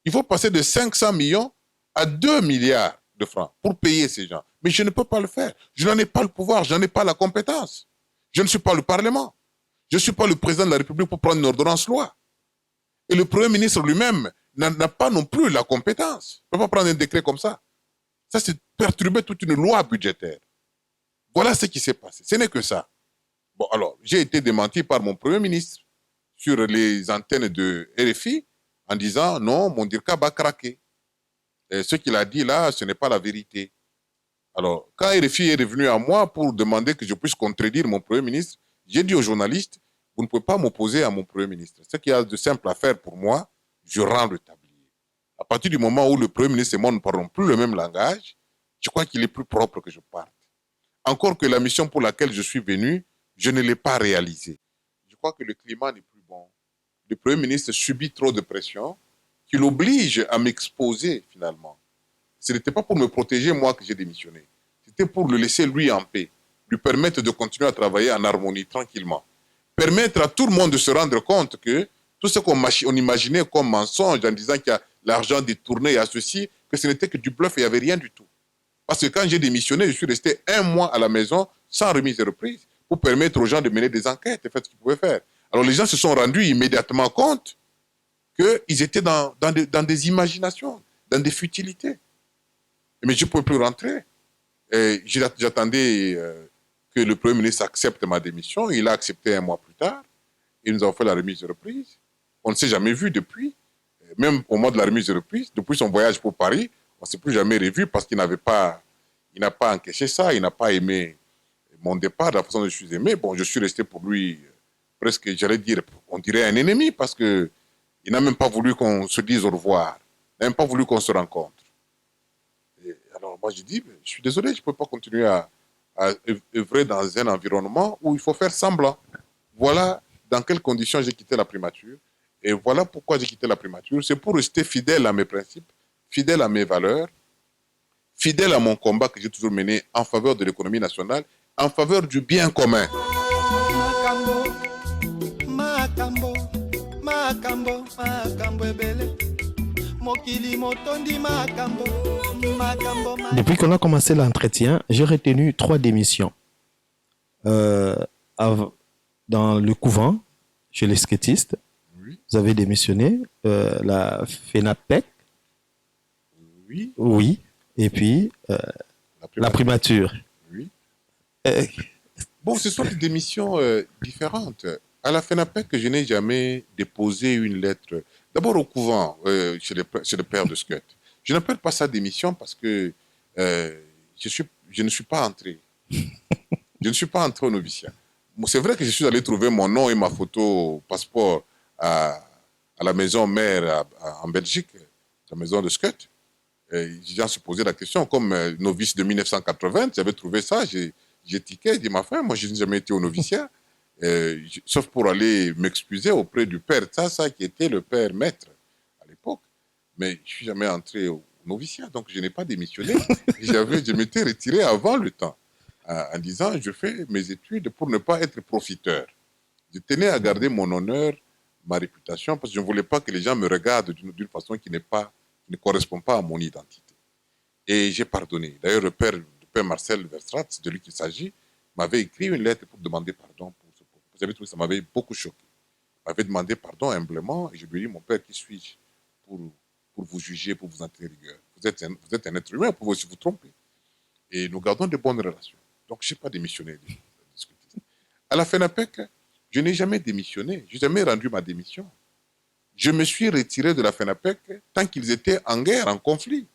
Il faut passer de 500 millions à 2 milliards de francs pour payer ces gens. Mais je ne peux pas le faire. Je n'en ai pas le pouvoir, je n'en ai pas la compétence. Je ne suis pas le Parlement. Je ne suis pas le président de la République pour prendre une ordonnance-loi. Et le Premier ministre lui-même n'a pas non plus la compétence. Il ne peut pas prendre un décret comme ça. Ça, c'est perturber toute une loi budgétaire. Voilà ce qui s'est passé. Ce n'est que ça. Bon, alors, j'ai été démenti par mon Premier ministre sur les antennes de RFI en disant non, mon DIRCAB a craqué. Et ce qu'il a dit là, ce n'est pas la vérité. Alors, quand RFI est revenu à moi pour demander que je puisse contredire mon Premier ministre, j'ai dit aux journalistes, vous ne pouvez pas m'opposer à mon Premier ministre. Ce qu'il y a de simple à faire pour moi, je rends le tablier. À partir du moment où le Premier ministre et moi ne parlons plus le même langage, je crois qu'il est plus propre que je parte. Encore que la mission pour laquelle je suis venu, je ne l'ai pas réalisée. Je crois que le climat n'est plus bon. Le Premier ministre subit trop de pression qui l'oblige à m'exposer finalement. Ce n'était pas pour me protéger moi que j'ai démissionné. C'était pour le laisser lui en paix, lui permettre de continuer à travailler en harmonie, tranquillement. Permettre à tout le monde de se rendre compte que tout ce qu'on imaginait comme mensonge en disant qu'il y a l'argent détourné à ceci, que ce n'était que du bluff et il n'y avait rien du tout. Parce que quand j'ai démissionné, je suis resté 1 mois à la maison sans remise et reprise pour permettre aux gens de mener des enquêtes et faire ce qu'ils pouvaient faire. Alors les gens se sont rendus immédiatement compte qu'ils étaient dans des imaginations, dans des futilités. Mais je ne pouvais plus rentrer. Et j'attendais que le Premier ministre accepte ma démission. Il a accepté 1 mois plus tard. Et nous avons fait la remise de reprise. On ne s'est jamais vu depuis. Même au mois de la remise de reprise, depuis son voyage pour Paris, on ne s'est plus jamais revu parce qu'il n'a pas encaissé ça. Il n'a pas aimé mon départ, la façon dont je suis aimé. Bon, je suis resté pour lui presque, j'allais dire, on dirait un ennemi parce qu'il n'a même pas voulu qu'on se dise au revoir. Il n'a même pas voulu qu'on se rencontre. Et alors moi, je dis, je suis désolé, je ne peux pas continuer à œuvrer dans un environnement où il faut faire semblant. Voilà dans quelles conditions j'ai quitté la primature. Et voilà pourquoi j'ai quitté la primature. C'est pour rester fidèle à mes principes, fidèle à mes valeurs, fidèle à mon combat que j'ai toujours mené en faveur de l'économie nationale, en faveur du bien commun. Depuis qu'on a commencé l'entretien, j'ai retenu 3 démissions. dans le couvent, chez les skatistes, Oui, vous avez démissionné. La FENAPEC, oui, oui. Et puis, la primature. Oui. Euh, Bon, ce sont des démissions différentes. À la FENAPEC, je n'ai jamais déposé une lettre. D'abord au couvent, chez le père de Scott. Je n'appelle pas ça démission parce que je ne suis pas entré. Je ne suis pas entré au noviciat. Bon, c'est vrai que je suis allé trouver mon nom et ma photo au passeport à la maison mère en Belgique, la maison de Scott. Les gens se posaient la question, comme novice de 1980, j'avais trouvé ça, j'ai tiqué, j'ai dit, ma femme, moi je n'ai jamais été au noviciat, sauf pour aller m'excuser auprès du père Tsassa, qui était le père maître à l'époque. Mais je ne suis jamais entré au noviciat, donc je n'ai pas démissionné. Je m'étais retiré avant le temps, en disant, je fais mes études pour ne pas être profiteur. Je tenais à garder mon honneur, ma réputation, parce que je ne voulais pas que les gens me regardent d'une façon qui ne correspond pas à mon identité. Et j'ai pardonné. D'ailleurs, le père Marcel Verstraat, c'est de lui qu'il s'agit, m'avait écrit une lettre pour demander pardon pour ce propos. Vous avez trouvé, ça m'avait beaucoup choqué. Il m'avait demandé pardon humblement, et je lui ai dit, mon père, qui suis-je pour vous juger, pour vous en tenir rigueur? Vous êtes un être humain, vous pouvez aussi vous tromper. Et nous gardons de bonnes relations. Donc, je n'ai pas démissionné. À la FENAPEC, je n'ai jamais démissionné. Je n'ai jamais rendu ma démission. Je me suis retiré de la FENAPEC tant qu'ils étaient en guerre, en conflit.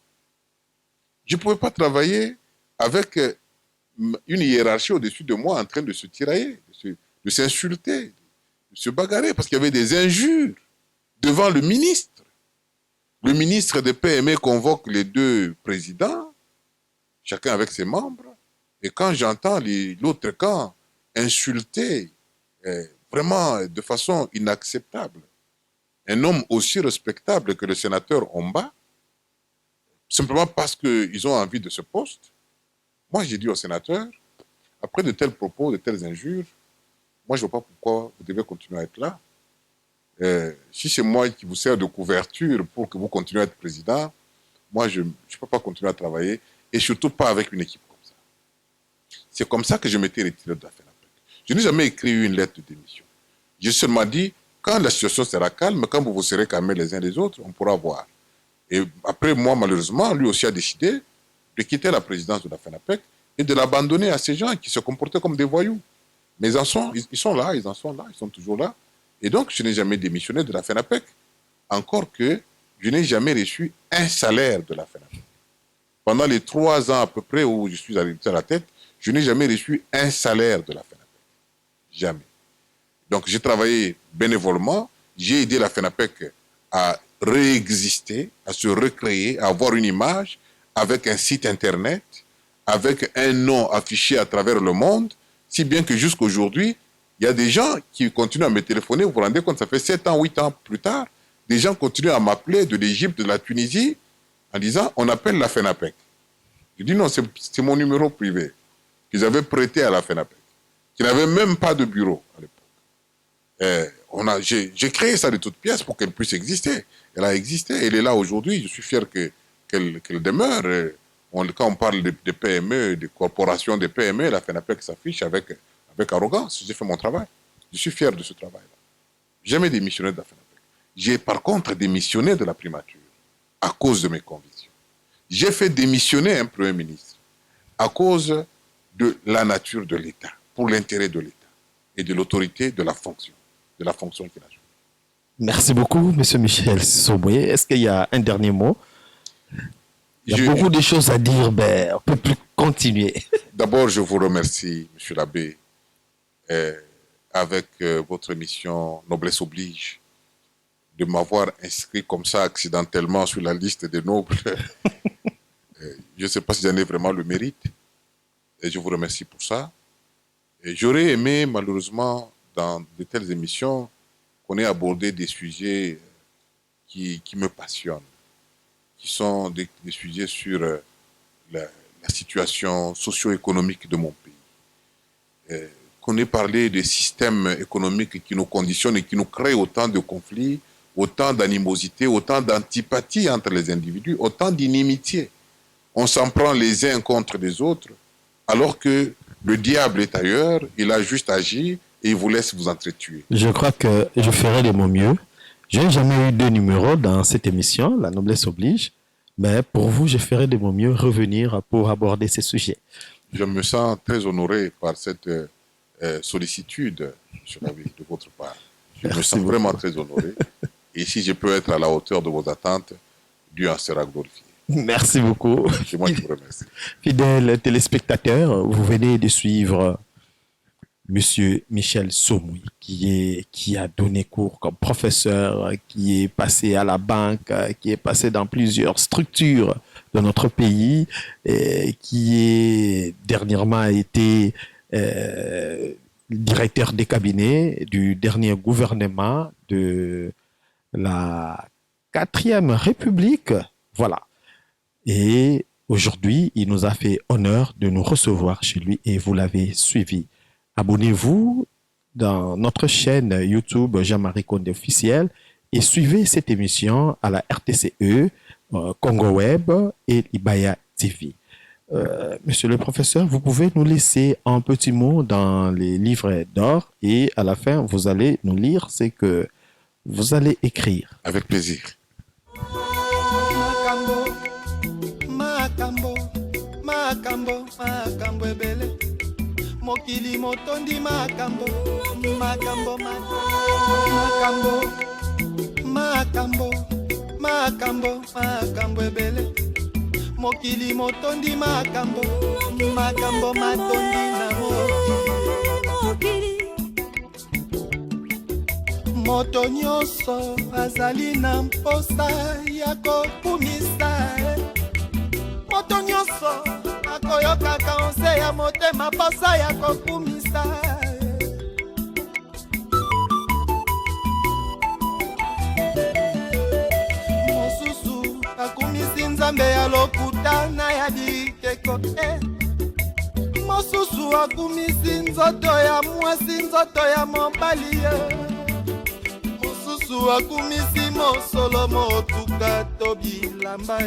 Je ne pouvais pas travailler avec une hiérarchie au-dessus de moi en train de se tirailler, de s'insulter, de se bagarrer, parce qu'il y avait des injures devant le ministre. Le ministre de PME convoque les deux présidents, chacun avec ses membres, et quand j'entends l'autre camp insulter vraiment de façon inacceptable un homme aussi respectable que le sénateur Omba, simplement parce qu'ils ont envie de ce poste, moi j'ai dit au sénateur, après de tels propos, de telles injures, moi je ne vois pas pourquoi vous devez continuer à être là. Si c'est moi qui vous sers de couverture pour que vous continuez à être président, moi je ne peux pas continuer à travailler, et surtout pas avec une équipe comme ça. C'est comme ça que je m'étais retiré de la FENAPEC. Je n'ai jamais écrit une lettre de démission. J'ai seulement dit, quand la situation sera calme, quand vous vous serez calmés les uns les autres, on pourra voir. Et après, moi, malheureusement, lui aussi a décidé de quitter la présidence de la FENAPEC et de l'abandonner à ces gens qui se comportaient comme des voyous. Mais ils sont là, ils sont toujours là. Et donc, je n'ai jamais démissionné de la FENAPEC. Encore que je n'ai jamais reçu un salaire de la FENAPEC. Pendant les 3 ans à peu près où je suis arrivé à la tête, je n'ai jamais reçu un salaire de la FENAPEC. Jamais. Donc, j'ai travaillé bénévolement, j'ai aidé la FENAPEC à réexister, à se recréer, à avoir une image, avec un site internet, avec un nom affiché à travers le monde, si bien que jusqu'à aujourd'hui, il y a des gens qui continuent à me téléphoner, vous vous rendez compte, ça fait 7 ans, 8 ans plus tard, des gens continuent à m'appeler de l'Égypte, de la Tunisie, en disant, on appelle la FENAPEC. Je dis non, c'est mon numéro privé qu'ils avaient prêté à la FENAPEC, qui n'avait même pas de bureau à l'époque. J'ai créé ça de toutes pièces pour qu'elle puisse exister. Elle a existé, elle est là aujourd'hui. Je suis fier qu'elle demeure. Quand on parle de PME, de corporations de PME, la FENAPEC s'affiche avec arrogance. J'ai fait mon travail. Je suis fier de ce travail-là. Jamais démissionné de la FENAPEC. J'ai par contre démissionné de la primature à cause de mes convictions. J'ai fait démissionner un Premier ministre à cause de la nature de l'État, pour l'intérêt de l'État et de l'autorité de la fonction qu'il a jouée. Merci beaucoup, M. Michel Soboué. Est-ce qu'il y a un dernier mot? Il y a beaucoup de choses à dire, mais on ne peut plus continuer. D'abord, je vous remercie, M. l'abbé, avec votre émission Noblesse oblige, de m'avoir inscrit comme ça accidentellement sur la liste des nobles. Je ne sais pas si j'en ai vraiment le mérite. Et je vous remercie pour ça. Et j'aurais aimé, malheureusement, dans de telles émissions, qu'on ait abordé des sujets qui me passionnent, qui sont des sujets sur la situation socio-économique de mon pays. Qu'on ait parlé des systèmes économiques qui nous conditionnent et qui nous créent autant de conflits, autant d'animosité, autant d'antipathie entre les individus, autant d'inimitié. On s'en prend les uns contre les autres, alors que Le diable est ailleurs, il a juste agi et il vous laisse vous entretuer. Je crois que je ferai de mon mieux. Je n'ai jamais eu de numéro dans cette émission, La Noblesse Oblige, mais pour vous, je ferai de mon mieux revenir pour aborder ces sujets. Je me sens très honoré par cette sollicitude, M. Nabi, de votre part. Je me sens vraiment très honoré. Et si je peux être à la hauteur de vos attentes, Dieu en sera glorifié. Merci beaucoup. C'est moi qui vous remercie. Fidèles téléspectateurs, vous venez de suivre Monsieur Michel Somoui, qui a donné cours comme professeur, qui est passé à la banque, qui est passé dans plusieurs structures de notre pays, et qui est dernièrement été directeur des cabinets du dernier gouvernement de la 4e République. Voilà. Et aujourd'hui, il nous a fait honneur de nous recevoir chez lui et vous l'avez suivi. Abonnez-vous dans notre chaîne YouTube Jean-Marie Condé officiel et suivez cette émission à la RTCE, Congo Web et Ibaya TV. Monsieur le professeur, vous pouvez nous laisser un petit mot dans les livres d'or et à la fin, vous allez nous lire ce que vous allez écrire. Avec plaisir. Makambo ebele mokili motondi makambo ebele mokili motondi makambo matondi na mokili moto nyonso azali na mposa ya kokumisa moto nyonso akoyokaka onse ya motema posa ya kokumisa mosusu akumisi nzambe ya lokuta na ya bikeko mosusu akumisi nzoto ya mwasi nzoto ya mobali mosusu akumisi mosolo motuka to bilamba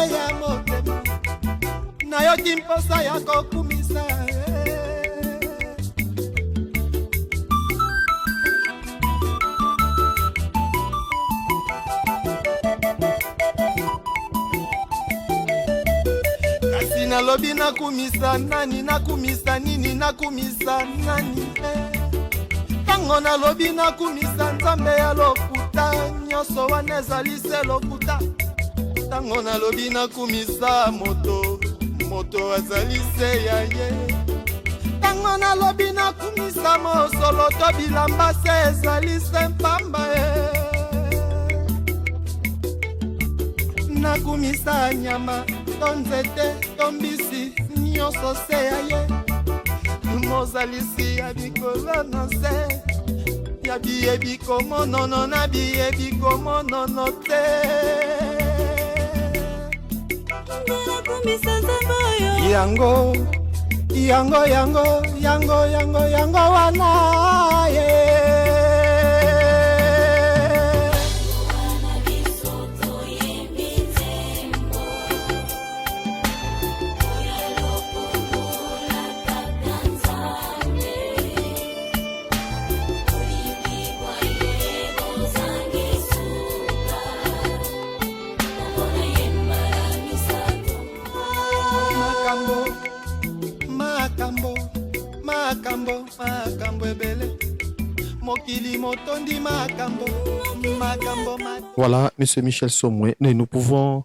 ya motema nayoki mposa ya kokumisa kasi nalobi nakumisa nani nakumisa nini nakumisa nani ntango nalobi nakumisa nzambe ya lokuta nyonso wana ezali se lokuta ntango nalobi nakumisa moto azali se ya ye ntango nalobi nakumisa mosolo to bilamba se ezali se mpamba nakumisa nyama to nzete to mbisi nyonso se ya ye mozalisi ya bikolo na se ya biyebi monono na biyebi monono te yango wana makambo ebele mokili motondi makambo. Voilà, Monsieur Michel Somoui, nous pouvons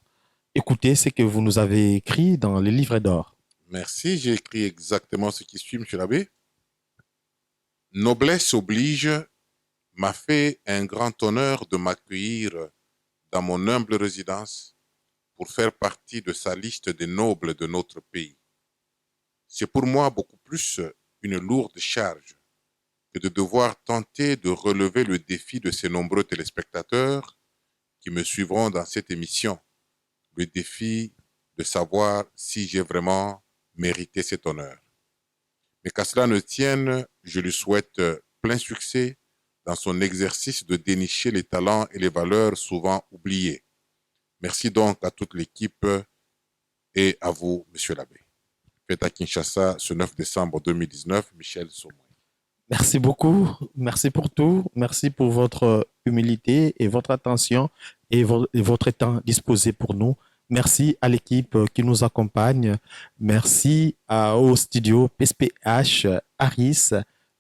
écouter ce que vous nous avez écrit dans les livres d'or. Merci, j'ai écrit exactement ce qui suit, M. l'abbé. Noblesse oblige m'a fait un grand honneur de m'accueillir dans mon humble résidence pour faire partie de sa liste des nobles de notre pays. C'est pour moi beaucoup plus une lourde charge que de devoir tenter de relever le défi de ces nombreux téléspectateurs qui me suivront dans cette émission, le défi de savoir si j'ai vraiment mérité cet honneur. Mais qu'à cela ne tienne, je lui souhaite plein succès dans son exercice de dénicher les talents et les valeurs souvent oubliés. Merci donc à toute l'équipe et à vous, Monsieur l'abbé. Fête à Kinshasa ce 9 décembre 2019, Michel Somoué. Merci beaucoup. Merci pour tout. Merci pour votre humilité et votre attention et votre temps disposé pour nous. Merci à l'équipe qui nous accompagne. Merci au studio PSPH Aris.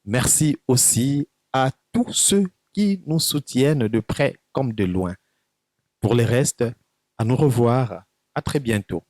Merci aussi à tous ceux qui nous soutiennent de près comme de loin. Pour les restes, à nous revoir. À très bientôt.